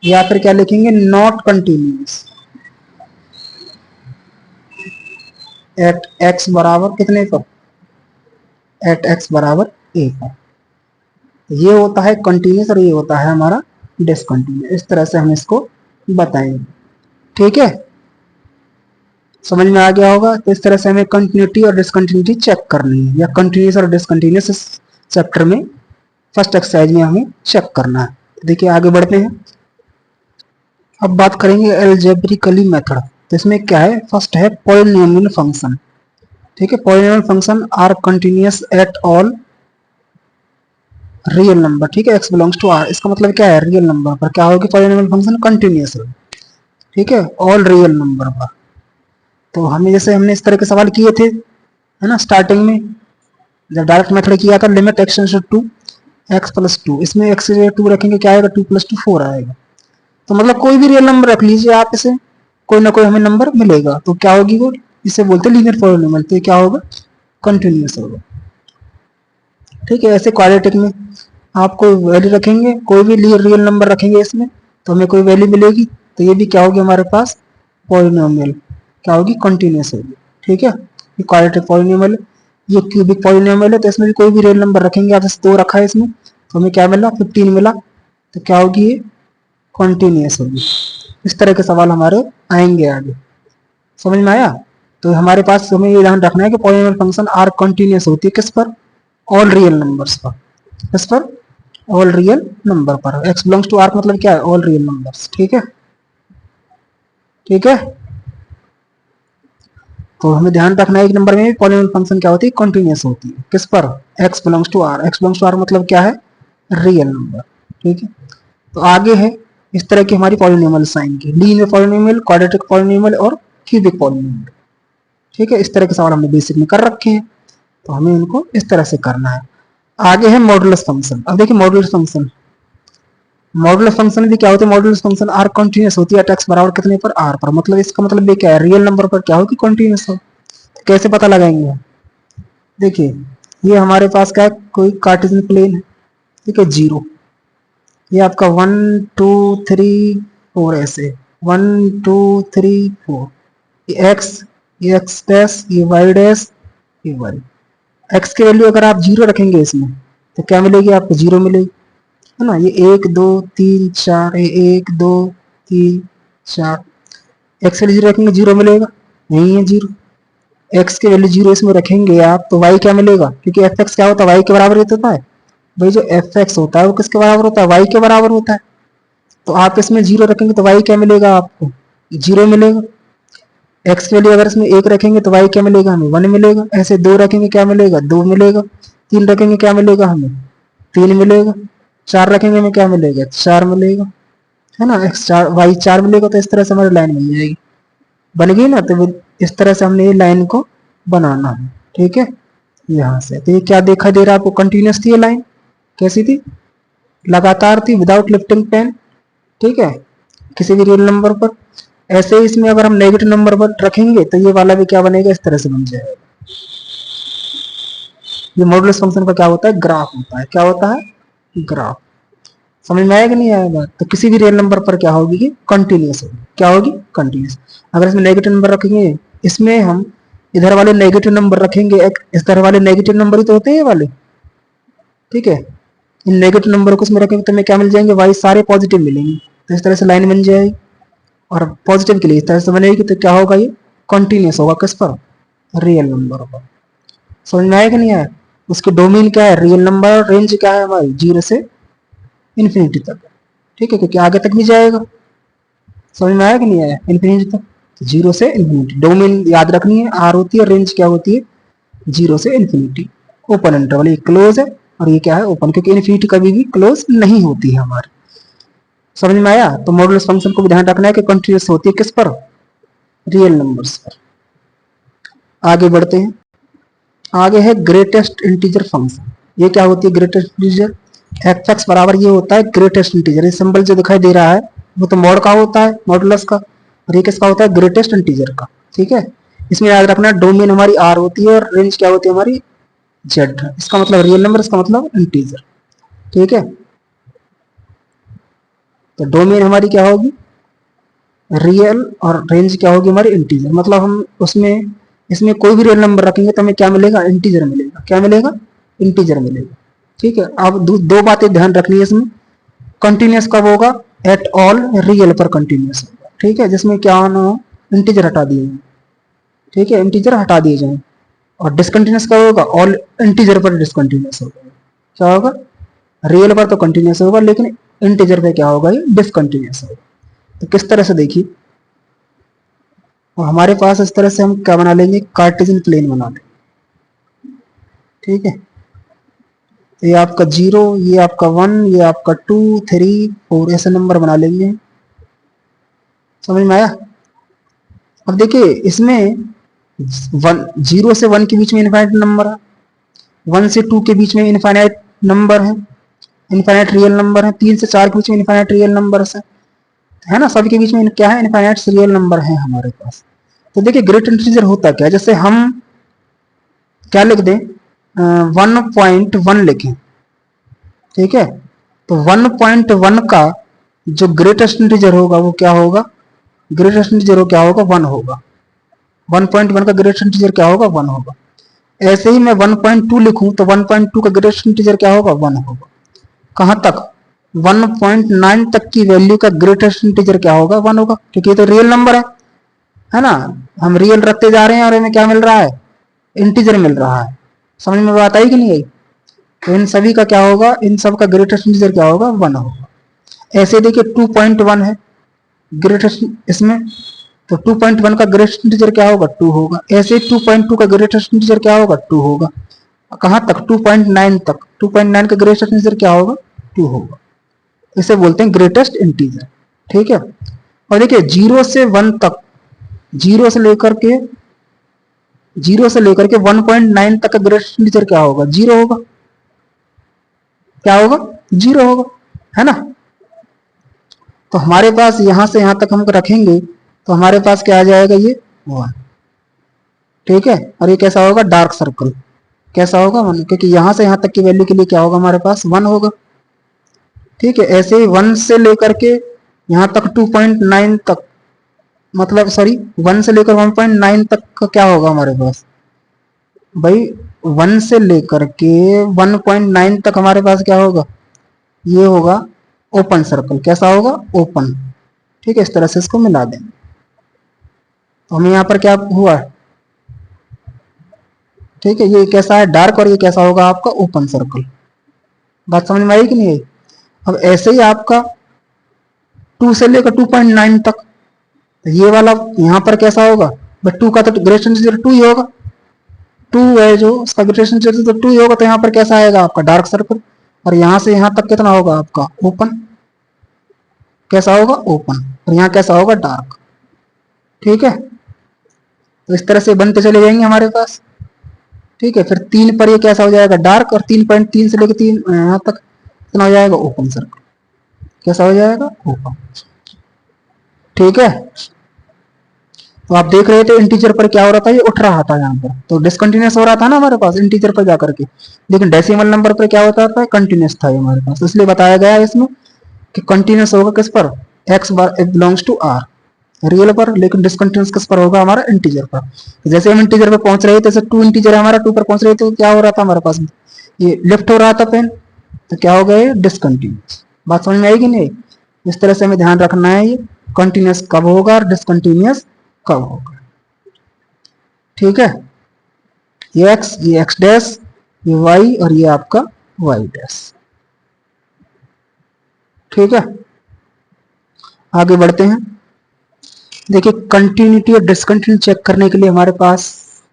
या फिर क्या लिखेंगे, नॉट कंटिन्यूस एट x बराबर कितने पर, एट x बराबर a पर। ये होता है कंटिन्यूस और ये होता है हमारा डिसकंटिन्यूस। इस तरह से हम इसको बताएंगे। ठीक है, समझ में आ गया होगा। तो इस तरह से हमें कंटिन्यूटी और डिसकंटिन्यूटी चेक करनी है, या कंटिन्यूस और डिसकंटिन्यूस इस चैप्टर में फर्स्ट एक्सरसाइज में हमें चेक करना है। देखिए आगे बढ़ते हैं। अब बात करेंगे अलजेब्रिकली मेथड। तो इसमें क्या है, फर्स्ट है पॉलिनोमियल फंक्शन। ठीक है, polynomial function are continuous at all real number. ठीक है, x बिलोंग्स टू r। इसका मतलब क्या है, रियल नंबर पर क्या होगी पॉलिनोमियल फंक्शन, कंटिन्यूस होगी। ठीक है, ऑल रियल नंबर पर। तो हमें जैसे हमने इस तरह के सवाल किए थे, है ना, स्टार्टिंग में जब डायरेक्ट मेथड किया था, limit x tends to 2 x plus 2। इसमें x से 2 रखेंगे, क्या आएगा, 2 प्लस 2 4 आएगा। तो मतलब कोई भी रियल नंबर रख लीजिए आप, इसे कोई ना कोई हमें नंबर मिलेगा। तो क्या होगी वो, इसे बोलते हैं लीनियर पॉलिनोमियल। तो क्या होगा, कंटिन्यूस होगा। ठीक है, ऐसे क्वाड्रेटिक में आप कोई वैल्यू रखेंगे, कोई भी रियल नंबर रखेंगे इसमें, तो हमें कोई वैल्यू मिलेगी। तो ये भी क्या होगी हमारे पास, पॉलिनोमियल। क्या होगी, कंटिन्यूस होगी। ठीक है, ये क्वाड्रेटिक पॉलिनोमियल। ये क्यूबिक पॉलिनोमियल है, तो इसमें भी कोई भी रियल नंबर रखेंगे आप, जैसे 2 रखा है इसमें, तो हमें क्या मिला, 15 मिला। तो क्या होगी, ये कॉन्टिन्यूस होगी। इस तरह के सवाल हमारे आएंगे आगे। समझ में आया। तो हमारे पास हमें ये ध्यान रखना है कि पॉलिनोमियल फंक्शन आर कंटिन्यूस होती है किस पर, ऑल रियल नंबर्स पर। किस पर, ऑल रियल नंबर पर। x बिलोंग्स टू आर मतलब क्या है, ऑल रियल नंबर्स। ठीक है, ठीक है। तो हमें ध्यान रखना है एक नंबर में पॉलिनोमियल फंक्शन क्या होती है, कंटिन्यूस होती है। किस पर, x belongs to R. x belongs to R मतलब क्या है, रियल नंबर। ठीक है, तो आगे है इस तरह की हमारी पॉलिनोमियल आएंगे, लीनियर पॉलिनोमियल, क्वाड्रेटिक पॉलिनोमियल और क्यूबिक पॉलिनोमियल। ठीक है, इस तरह के सवाल हमने बेसिक में कर रखे हैं, तो हमें इनको इस तरह से करना है। आगे है मॉडुलस फंक्शन। अब देखिए मॉडुलस फंक्शन, मॉडुलस फंक्शन भी क्या होती है, मॉडुलस फंक्शन आर कंटिन्यूस होती है एट एक्स बराबर कितने पर, आर पर। मतलब इसका मतलब ये क्या है, रियल नंबर पर क्या होगी, कंटिन्यूस हो। तो कैसे पता लगाएंगे, देखिए ये हमारे पास क्या है, कोई कार्टेशियन प्लेन है। ठीक है, 0, ये आपका 1 2 3 4 ऐसे 1 2 3 4, ये एक्स, ये एक्स डैश, ये वाई डैश, ये वाई। एक्स की वैल्यू अगर आप 0 रखेंगे इसमें, तो क्या मिलेगी आपको, 0 मिलेगी, है ना। ये 1 2 3 4, ये 1 2 3 4, एक्स की वैल्यू 0 रखेंगे, 0 मिलेगा, यही है 0। एक्स की वैल्यू 0 इसमें रखेंगे आप, तो वाई क्या मिलेगा, क्योंकि एफ एक्स क्या होता है, वाई के बराबर होता है। भाई जो एफ एक्स होता है वो किसके बराबर होता है, वाई के बराबर होता है। तो आप इसमें 0 रखेंगे तो वाई क्या मिलेगा आपको, 0 मिलेगा। एक्स की वैल्यू अगर इसमें 1 रखेंगे तो वाई क्या मिलेगा हमें, 1 मिलेगा। ऐसे 2 रखेंगे क्या मिलेगा, 2 मिलेगा। 3 रखेंगे क्या मिलेगा हमें, 3 मिलेगा। 4 रखेंगे हमें क्या मिलेगा, 4 मिलेगा, है ना। एक्स 4 वाई 4 मिलेगा। तो इस तरह से हमारी लाइन बन जाएगी, बन गई ना। तो इस तरह से हमने ये लाइन को बनाना है। ठीक है, यहाँ से तो ये क्या देखा दे रहा है आपको, कंटिन्यूस थी ये लाइन। कैसी थी, लगातार थी, विदाउट लिफ्टिंग पेन। ठीक है, किसी भी रियल नंबर पर ऐसे ही इसमें अगर हम नेगेटिव नंबर पर रखेंगे तो ये वाला भी क्या बनेगा, इस तरह से बन जाएगा। ये मॉडुलस फंक्शन का क्या होता है, ग्राफ होता है। क्या होता है, ग्राफ। समझ में आया कि नहीं आया बात? तो किसी भी रियल नंबर पर क्या होगी, कि कंटिन्यूस होगी। क्या होगी, कंटिन्यूस। अगर इसमें नेगेटिव नंबर रखेंगे, इसमें हम इधर वाले नेगेटिव नंबर रखेंगे, इस तरह वाले नेगेटिव नंबर ही तो होते हैं ये वाले, ठीक है। इन नेगेटिव नंबर को इसमें रखेंगे तो हमें क्या मिल जाएंगे, वाई सारे पॉजिटिव मिलेंगे। तो इस तरह से लाइन बन जाएगी, और पॉजिटिव के लिए इस तरह से बनेगी, तो क्या होगा, ये कंटिन्यूस होगा। किस पर, रियल नंबर पर। समझ में आया कि नहीं आया? उसके डोमेन क्या है, रियल नंबर। रेंज क्या है हमारी, 0 से इन्फिनिटी तक, ठीक है, क्योंकि आगे तक भी जाएगा। समझ में आया कि नहीं आया, इन्फिनिटी तक। तो 0 से इन्फिनिटी डोमेन याद रखनी है, आर होती है, रेंज क्या होती है, 0 से इन्फिनिटी। ओपन इंटरवल, ये क्लोज है, और ये क्या है, ओपन, क्योंकि इन्फिनिटी कभी भी क्लोज नहीं होती है हमारी। समझ में आया? तो मॉडुलस फंक्शन को भी ध्यान रखना है कि कंटिन्यूस होती है किस पर, रियल नंबर्स पर। आगे बढ़ते हैं। आगे है ग्रेटेस्ट इंटीजर फंक्शन। ये क्या होती है, ग्रेटेस्ट इंटीजर। एक्स बराबर ये होता है ग्रेटेस्ट इंटीजर। ये सिंबल जो दिखाई दे रहा है वो तो मॉड का होता है, मॉडुलस का, और ये किसका होता है, ग्रेटेस्ट इंटीजर का, ठीक है। इसमें याद रखना डोमेन हमारी आर होती है और रेंज क्या होती है हमारी, जेड। इसका मतलब रियल नंबर, इसका मतलब इंटीजर, ठीक है। तो डोमेन हमारी क्या होगी, रियल, और रेंज क्या होगी हमारी, इंटीजर। मतलब हम उसमें इसमें कोई भी रियल नंबर रखेंगे तो हमें क्या मिलेगा, इंटीजर मिलेगा। क्या मिलेगा, इंटीजर मिलेगा, ठीक है। अब दो बातें ध्यान रखनी है इसमें। कंटिन्यूस कब होगा, एट ऑल रियल पर कंटिन्यूस होगा, ठीक है, जिसमें क्या ना हो, इंटीजर हटा दिए जाए, ठीक है, इंटीजर हटा दिए जाए। और डिसकंटिन्यूस कब होगा, ऑल इंटीजर पर डिसकंटिन्यूस होगा। क्या होगा, रियल पर तो कंटिन्यूस होगा, लेकिन इंटीजर पे क्या होगा, ये डिसकंटिन्यूस होगा। तो किस तरह से देखिए, और हमारे पास इस तरह से हम क्या बना लेंगे, कार्टेशियन प्लेन बना लेंगे, ठीक है। ये आपका 0, ये आपका 1, ये आपका 2, 3, 4 ऐसे नंबर बना लेंगे। समझ में आया? अब देखिए इसमें 0 से 1 के बीच में इनफाइनाइट नंबर है, 1 से 2 के बीच में इनफाइनाइट नंबर है, इनफाइनाइट रियल नंबर है, 3 से 4 के बीच में इनफाइनाइट रियल नंबर है ना, सबके बीच में क्या है, इनफाइनाइट रियल नंबर है हमारे पास। तो देखिए ग्रेट इंटीजर होता क्या है, जैसे हम क्या लिख दें, 1.1 लिखें, ठीक है। तो 1.1 का जो ग्रेटेस्ट इंटीजर होगा वो क्या होगा, ग्रेटेस्ट इंटीजर क्या होगा, 1 होगा। 1.1 का ग्रेटेस्ट इंटीजर क्या होगा, 1 होगा। ऐसे ही मैं 1.2 लिखूं तो 1.2 का ग्रेटेस्ट इंटीजर क्या होगा, 1 होगा। कहां तक, 1.9 तक की वैल्यू का ग्रेटेस्ट इंटीजर क्या होगा, 1 होगा, क्योंकि ये तो रियल नंबर है ना। हम रियल रखते जा रहे हैं और हमें क्या मिल रहा है, इंटीजर मिल रहा है। समझ में बात आई कि नहीं आई? तो इन सभी का क्या होगा, इन सब का ग्रेटेस्ट इंटीजर क्या होगा, 1 होगा। ऐसे देखिए 2.1 है ग्रेटेस्ट इसमें, तो 2.1 का ग्रेटेस्ट इंटीजर क्या होगा, 2 होगा। ऐसे 2.2 का ग्रेटेस्ट इंटीजर क्या होगा, 2 होगा। कहां तक, 2.9 तक, 2.9 का ग्रेटेस्ट इंटीजर क्या होगा, 2 होगा। इसे बोलते हैं ग्रेटेस्ट इंटीजर, ठीक है। और देखिए 0 से 1 तक, 0 से लेकर के 1.9 तक का ग्रेटेस्ट इंटीजर क्या होगा, 0 होगा। क्या होगा, 0 होगा, है ना। तो हमारे पास यहां से यहां तक हम रखेंगे तो हमारे पास क्या आ जाएगा, ये 1, ठीक है। और ये कैसा होगा, डार्क सर्कल, कैसा होगा 1, क्योंकि यहां से यहां तक की वैल्यू के लिए क्या होगा, हमारे पास 1 होगा, ठीक है। ऐसे ही 1 से लेकर के यहां तक 2.9 तक, मतलब सॉरी 1 से लेकर 1.9 तक का क्या होगा हमारे पास भाई, 1 से लेकर के 1.9 तक हमारे पास क्या होगा, ये होगा ओपन सर्कल। कैसा होगा, ओपन, ठीक है। इस तरह से इसको मिला देंगे तो हमें यहाँ पर क्या हुआ, ठीक है। ये कैसा है, डार्क, और ये कैसा होगा आपका, ओपन सर्कल। बात समझ में आई कि नहीं आई? अब ऐसे ही आपका 2 से लेकर 2.9 तक, तो ये वाला यहाँ पर कैसा होगा, बट 2 का तो ग्रेटेस्ट इंटीजर 2 ही होगा, 2 है जो उसका ग्रेटेस्ट इंटीजर तो 2 ही होगा। तो यहाँ पर कैसा आएगा आपका, डार्क सर्कल। और यहाँ से यहाँ तक कितना होगा आपका, ओपन। कैसा होगा, ओपन। और यहाँ कैसा होगा, डार्क, ठीक है। तो इस तरह से बनते चले जाएंगे हमारे पास, ठीक है। फिर 3 पर ये कैसा हो जाएगा, डार्क। और 3.3 से लेकर 3 यहाँ तक कितना हो जाएगा, ओपन सर्कल। कैसा हो जाएगा, ओपन, ठीक है। तो आप देख रहे थे इंटीजर पर क्या हो रहा था, ये उठ रहा था यहाँ पर, तो डिसकंटिन्यूस हो रहा था ना हमारे पास इंटीजर पर जाकर के, लेकिन डेसिमल नंबर पर क्या होता था, कंटिन्यूस था ये हमारे पास। तो इसलिए बताया गया है इसमें कि कंटिन्यूस होगा किस पर, x bar it belongs to R, real पर, लेकिन डिसकंटिन्यूस किस पर होगा, हमारा इंटीजर पर। तो जैसे हम इंटीजर पर पहुंच रहे थे, जैसे टू इंटीजर है हमारा, टू पर पहुंच रहे थे, तो क्या हो रहा था हमारे पास, ये लिफ्ट हो रहा था पेन, तो क्या हो गया ये डिसकंटिन्यूस। बात समझ में आएगी नहीं, इस तरह से हमें ध्यान रखना है ये कंटिन्यूस कब होगा और डिसकंटिन्यूस कब होगा। ठीक है, ये एक्स, ये एक्स डैश, ये वाई और ये आपका वाई डैश। ठीक है, आगे बढ़ते हैं। देखिए कंटिन्यूटी और डिसकंटिन्यूटी चेक करने के लिए हमारे पास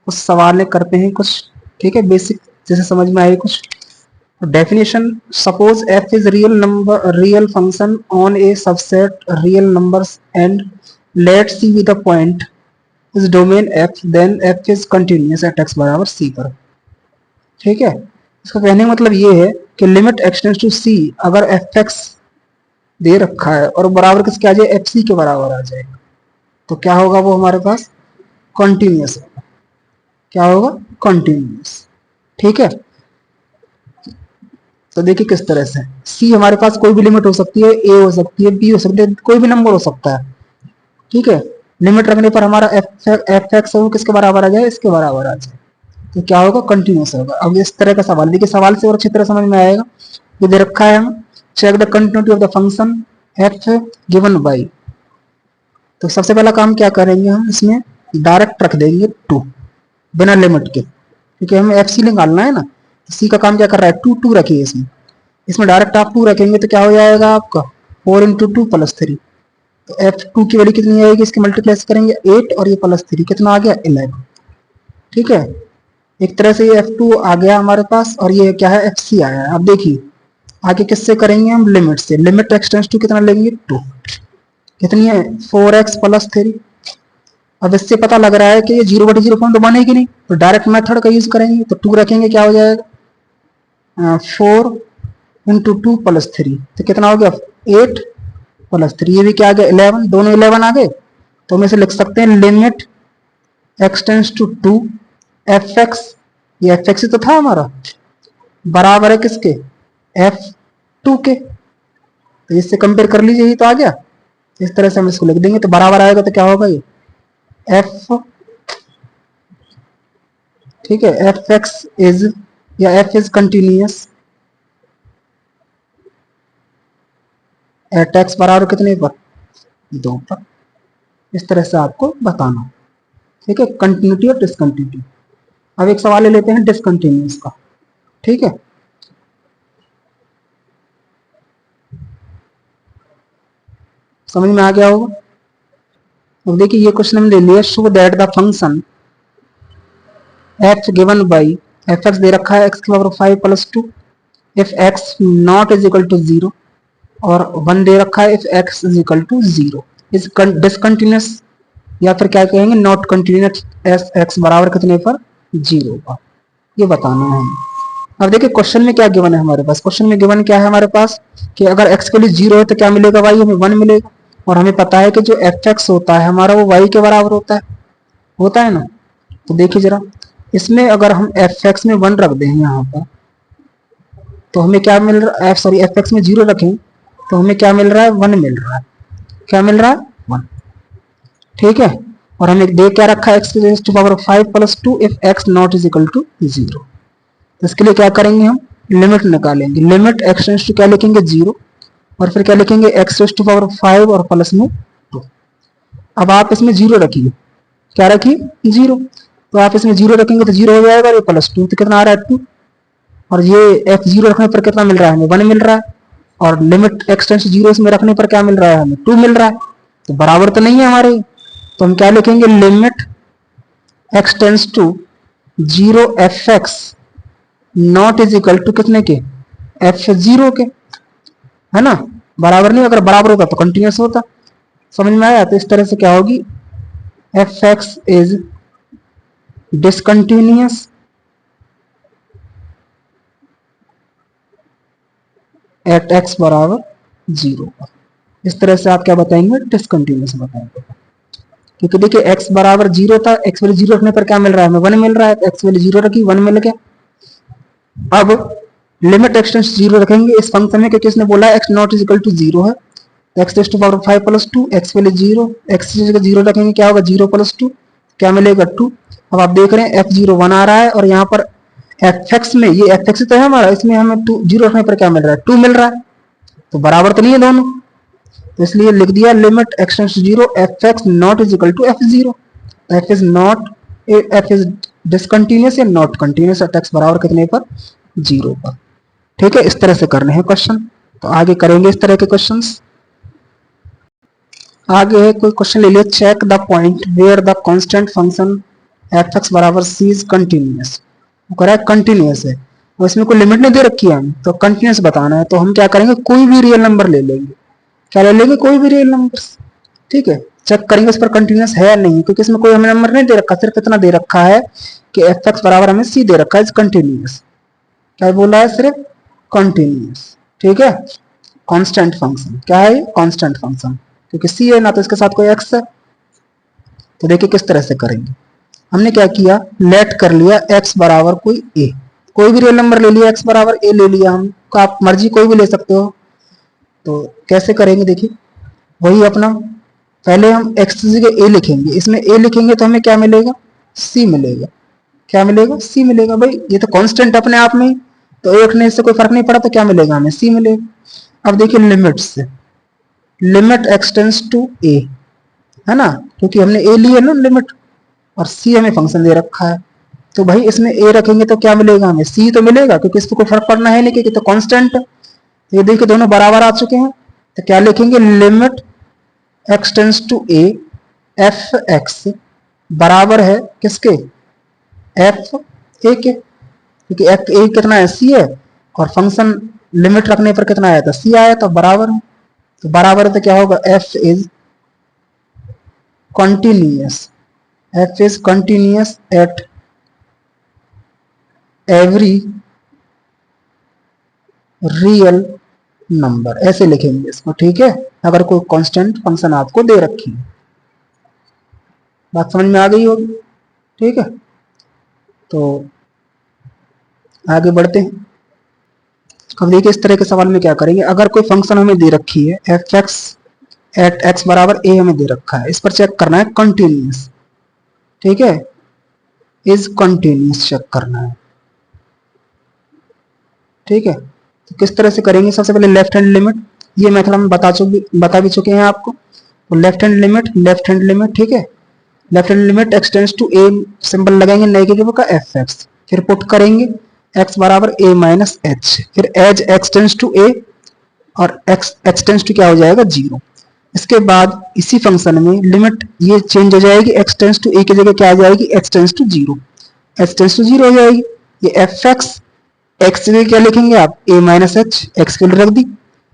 कुछ सवाल करते हैं कुछ, ठीक है, बेसिक जैसे समझ में आए कुछ। Definition, suppose f is real number, real function on a subset real numbers and let c be the point is domain f, then f is continuous at x बराबर c पर। ठीक है, इसका कहने का मतलब ये है कि लिमिट एक्सटेंड्स टू c, अगर fx दे रखा है और बराबर किसके आ जाए, fc के बराबर आ जाएगा, तो क्या होगा वो हमारे पास कंटिन्यूस होगा। क्या होगा, कंटिन्यूस। ठीक है, तो देखिए किस तरह से, c हमारे पास कोई भी लिमिट हो सकती है, a हो सकती है, b हो सकती है, कोई भी नंबर हो सकता है। ठीक है, लिमिट रखने पर हमारा एफ एक्स है वो किसके बराबर आ जाए, इसके बराबर आ जाए, तो क्या होगा, कंटिन्यूस होगा। अब इस तरह का सवाल, देखिए सवाल से और अच्छी तरह समझ में आएगा। ये दे रखा है, हम check the continuity of the function F given by, तो सबसे पहला काम क्या करेंगे, हम इसमें डायरेक्ट रख देंगे टू, बिना लिमिट के, क्योंकि हमें एफ सी निकालना है ना, सी का काम क्या कर रहा है, टू, टू रखिए इसमें, इसमें डायरेक्ट आप टू रखेंगे तो क्या हो जाएगा आपका, 4 × 2 + 3, तो एफ टू की वैल्यू कितनी आएगी, इसके मल्टीप्लाई करेंगे 8 और ये +3 कितना आ गया, 11। ठीक है, एक तरह से ये एफ टू आ गया हमारे पास और ये क्या है, एफ सी आया है। अब देखिए आगे किससे करेंगे हम, लिमिट से, लिमिट एक्सटेंस टू कितना लेंगे, 2, कितनी है, 4x + 3। अब इससे पता लग रहा है कि ये 0/0 फॉर्म तो बनेगी नहीं, तो डायरेक्ट मेथड का यूज करेंगे, तो 2 रखेंगे, क्या हो जाएगा, 4 × 2 + 3, तो कितना हो गया, 8 + 3, ये भी क्या आ गया, 11, दोनों 11 आ गए। तो हम इसे लिख सकते हैं limit x tends to 2 f x, ये एफ एक्स तो था हमारा, बराबर है किसके, एफ टू के, तो इससे कंपेयर कर लीजिए, ये तो आ गया। इस तरह से हम इसको लिख देंगे, तो बराबर आएगा, तो क्या होगा ये एफ, ठीक है, एफ एक्स इज, या F is continuous at x बराबर कितने पर, 2 पर। इस तरह से आपको बताना। ठीक है, कंटिन्यूटी और डिसकंटिन्यूटी। अब एक सवाल ले लेते हैं डिसकंटिन्यूस का। ठीक है, समझ में आ गया होगा। अब देखिए ये क्वेश्चन हमने ले लिया, show that the function F given by, F X दे रखा है x⁵ + 2 if X not is equal to 0, और 1 दे रखा है if x is equal to 0, is discontinuous, या फिर क्या कहेंगे, नॉट कंटिन्यूस एस एक्स बराबर कितने पर, 0 पर, ये बताना है। अब देखिए क्वेश्चन में क्या गिवन है हमारे पास, क्वेश्चन में गिवन क्या है हमारे पास, कि अगर x के लिए 0 है तो क्या मिलेगा भाई, हमें 1 मिलेगा, और हमें पता है कि जो एफ एक्स होता है हमारा वो y के बराबर होता है ना। तो देखिए जरा, इसमें अगर हम एफ एक्स में 1 रख दें यहाँ पर, तो हमें क्या मिल रहा है, सॉरी एफ एक्स में 0 रखें तो हमें क्या मिल रहा है, 1 मिल रहा है, क्या मिल रहा है, 1। ठीक है, और हमें दे क्या रखा है, x⁵ + 2 if x not is equal to 0। तो इसके लिए क्या करेंगे, हम लिमिट निकालेंगे, लिमिट x टू क्या लिखेंगे, 0, और फिर क्या लिखेंगे, x⁵ और प्लस में 2। अब आप इसमें 0 रखिए, क्या रखिए, 0, तो आप इसमें 0 रखेंगे तो 0 हो जाएगा, ये +2, तो कितना आ रहा है, 2, और ये f0 रखने पर कितना मिल रहा है, हमें 1 मिल रहा है, और लिमिट एक्सटेंस 0 इसमें रखने पर क्या मिल रहा है, हमें 2 मिल रहा है, तो बराबर तो नहीं है हमारे, तो हम क्या लिखेंगे, limit x tends to 0 f x not is equal to कितने के, f0 के, है ना, बराबर नहीं, अगर बराबर होता तो कंटिन्यूस होता। समझ में आया, तो इस तरह से क्या होगी, F x is discontinuous at x बराबर 0 पर। इस तरह से आप क्या बताएंगे, डिसकंटिन्यूस बताएंगे। क्योंकि देखिए x बराबर 0 था, x वैल्यू 0 रखने पर क्या मिल रहा है हमें 1 मिल रहा है, x वैल्यू 0 रखी 1 मिल गया। अब लिमिट x टेंड्स टू 0 रखेंगे इस फंक्शन में, क्योंकि इसने बोला है x not is equal to 0 है, x raise to power 5 plus 2, x value 0, x की जगह 0 रखेंगे क्या होगा 0 प्लस 2 क्या मिलेगा 2। अब आप देख रहे हैं f0 1 आ रहा है और यहाँ पर fx में ये fx तो है हमारा, इसमें हमें 2 0 रखने पर क्या मिल रहा है 2 मिल रहा है, तो बराबर तो नहीं है दोनों, तो इसलिए लिख दिया limit x tends to 0 fx not is equal to f0, f is not f is discontinuous या नॉट कंटिन्यूअस एट x बराबर कितने पर 0 पर। ठीक है, इस तरह से करने हैं क्वेश्चन, तो आगे करेंगे इस तरह के क्वेश्चंस। आगे है कोई क्वेश्चन ले लिया, check the point where the constant function f(x) बराबर c इज कंटिन्यूअस, वो कह रहा है कंटिन्यूअस है और इसमें कोई लिमिट नहीं दे रखी है हमें, तो कंटिन्यूअस बताना है, तो हम क्या करेंगे कोई भी रियल नंबर ले लेंगे, क्या ले लेंगे कोई भी रियल नंबर। ठीक है, चेक करेंगे इस पर कंटिन्यूअस है या नहीं, क्योंकि इसमें कोई हमें नंबर नहीं दे रखा, सिर्फ इतना दे रखा है कि f(x) बराबर हमें c दे रखा है इज कंटिन्यूअस, क्या बोला है सिर्फ कंटिन्यूअस। ठीक है, कांस्टेंट फंक्शन क्या है, कांस्टेंट फंक्शन, क्योंकि c है ना तो इसके साथ कोई x है। तो देखिए किस तरह से करेंगे, हमने क्या किया लेट कर लिया x बराबर कोई a, कोई भी रियल नंबर ले लिया x बराबर a ले लिया, हम आप मर्जी कोई भी ले सकते हो। तो कैसे करेंगे देखिए, वही अपना पहले हम x की जगह a लिखेंगे, इसमें a लिखेंगे तो हमें क्या मिलेगा c मिलेगा, क्या मिलेगा c मिलेगा, भाई ये तो कांस्टेंट अपने आप में, तो a रखने से कोई फर्क नहीं पड़ा, तो क्या मिलेगा हमें c मिलेगा। अब देखिए लिमिट से, limit x tends to a है ना, क्योंकि हमने a ली है ना लिमिट और c हमें फंक्शन दे रखा है, तो भाई इसमें a रखेंगे तो क्या मिलेगा हमें c तो मिलेगा, क्योंकि इसको कोई फर्क पड़ना है नहीं क्योंकि तो कांस्टेंट है। ये देखिए दोनों बराबर आ चुके हैं, तो क्या लिखेंगे limit x tends to a f(x) बराबर है किसके f a के, क्योंकि f a कितना है c है और फंक्शन लिमिट रखने पर कितना आया था c आया, तो बराबर है, तो बराबर है तो क्या होगा f is continuous, f is continuous at every real number, ऐसे लिखेंगे इसको। ठीक है, अगर कोई कांस्टेंट फंक्शन आपको दे रखी है, बात समझ में आ गई होगी। ठीक है, तो आगे बढ़ते हैं। अब देखिए इस तरह के सवाल में क्या करेंगे, अगर कोई फंक्शन हमें दे रखी है f(x) एट x बराबर a हमें दे रखा है, इस पर चेक करना है कंटिन्यूअस। ठीक है, इज कंटिन्यूअस चेक करना है। ठीक है, तो किस तरह से करेंगे, सबसे पहले लेफ्ट हैंड लिमिट, ये मेथड हम बता भी चुके हैं आपको, तो लेफ्ट हैंड लिमिट। ठीक है, left hand limit x tends to a symbol लगाएंगे नेगेटिव का f(x), फिर पुट करेंगे x बराबर a माइनस h, फिर as x tends to a और x टेंड्स टू क्या हो जाएगा 0। इसके बाद इसी फंक्शन में लिमिट ये चेंज हो जाएगी, x टेंड्स टू a की जगह क्या आ जाएगी x tends to 0, h tends to 0 हो जाएगी। ये f(x) x की क्या लिखेंगे आप a माइनस h, x की वैल्यू रख दी,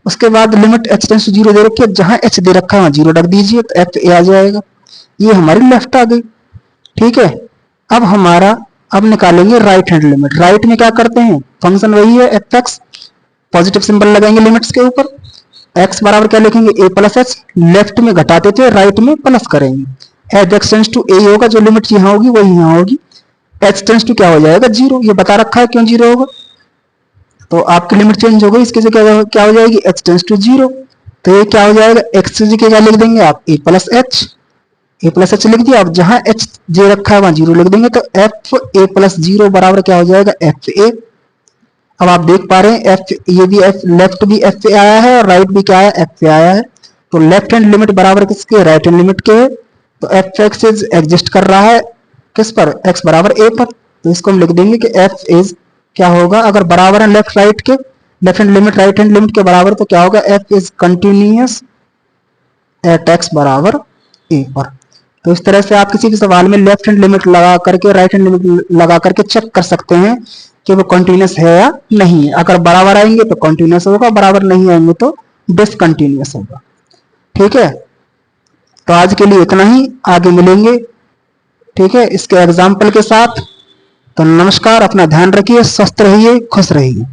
उसके बाद लिमिट h टेंड्स टू 0 दे रखी है, जहां h दे रखा है वहां 0 रख दीजिए, तो f a आ जाएगा, ये हमारी लेफ्ट आ गई। ठीक है, अब निकालेंगे राइट हैंड लिमिट। राइट में क्या करते हैं, फंक्शन वही है f(x), पॉजिटिव सिंबल लगाएंगे लिमिट्स के ऊपर, x बराबर क्या लिखेंगे a प्लस h, लेफ्ट में घटाते थे राइट में प्लस करेंगे, as x tends to a होगा, जो लिमिट यहाँ होगी वही यहाँ होगी, h टेंड्स टू क्या हो जाएगा 0, ये बता रखा है क्यों 0 होगा, तो आपकी लिमिट चेंज हो गई, इसकी जगह क्या हो जाएगी h टेंड्स टू 0, तो ये क्या हो जाएगा x की जगह क्या लिख देंगे आप a प्लस h लिख दिया, अब जहां h दे रखा है वहां 0 लिख देंगे, तो f a प्लस 0 बराबर क्या हो जाएगा f a। अब आप देख पा रहे हैं f, ये भी f, लेफ्ट भी f a आया है और राइट भी क्या आया f a आया है, तो लेफ्ट हैंड लिमिट बराबर किसके राइट हैंड लिमिट के, तो f(x) एग्जिस्ट कर रहा है किस पर x बराबर a पर, तो इसको हम लिख देंगे कि f इज क्या होगा, अगर बराबर है लेफ्ट राइट के, left hand limit right hand limit के बराबर, तो क्या होगा f is continuous at x बराबर a पर। तो इस तरह से आप किसी भी सवाल में लेफ्ट हैंड लिमिट लगा करके राइट हैंड लिमिट लगा करके चेक कर सकते हैं कि वो कंटिन्यूअस है या नहीं है, अगर बराबर आएंगे तो कंटिन्यूअस होगा, बराबर नहीं आएंगे तो डिसकंटिन्यूअस होगा। ठीक है, तो आज के लिए इतना ही, आगे मिलेंगे ठीक है इसके एग्जाम्पल के साथ। तो नमस्कार, अपना ध्यान रखिए, स्वस्थ रहिए, खुश रहिए।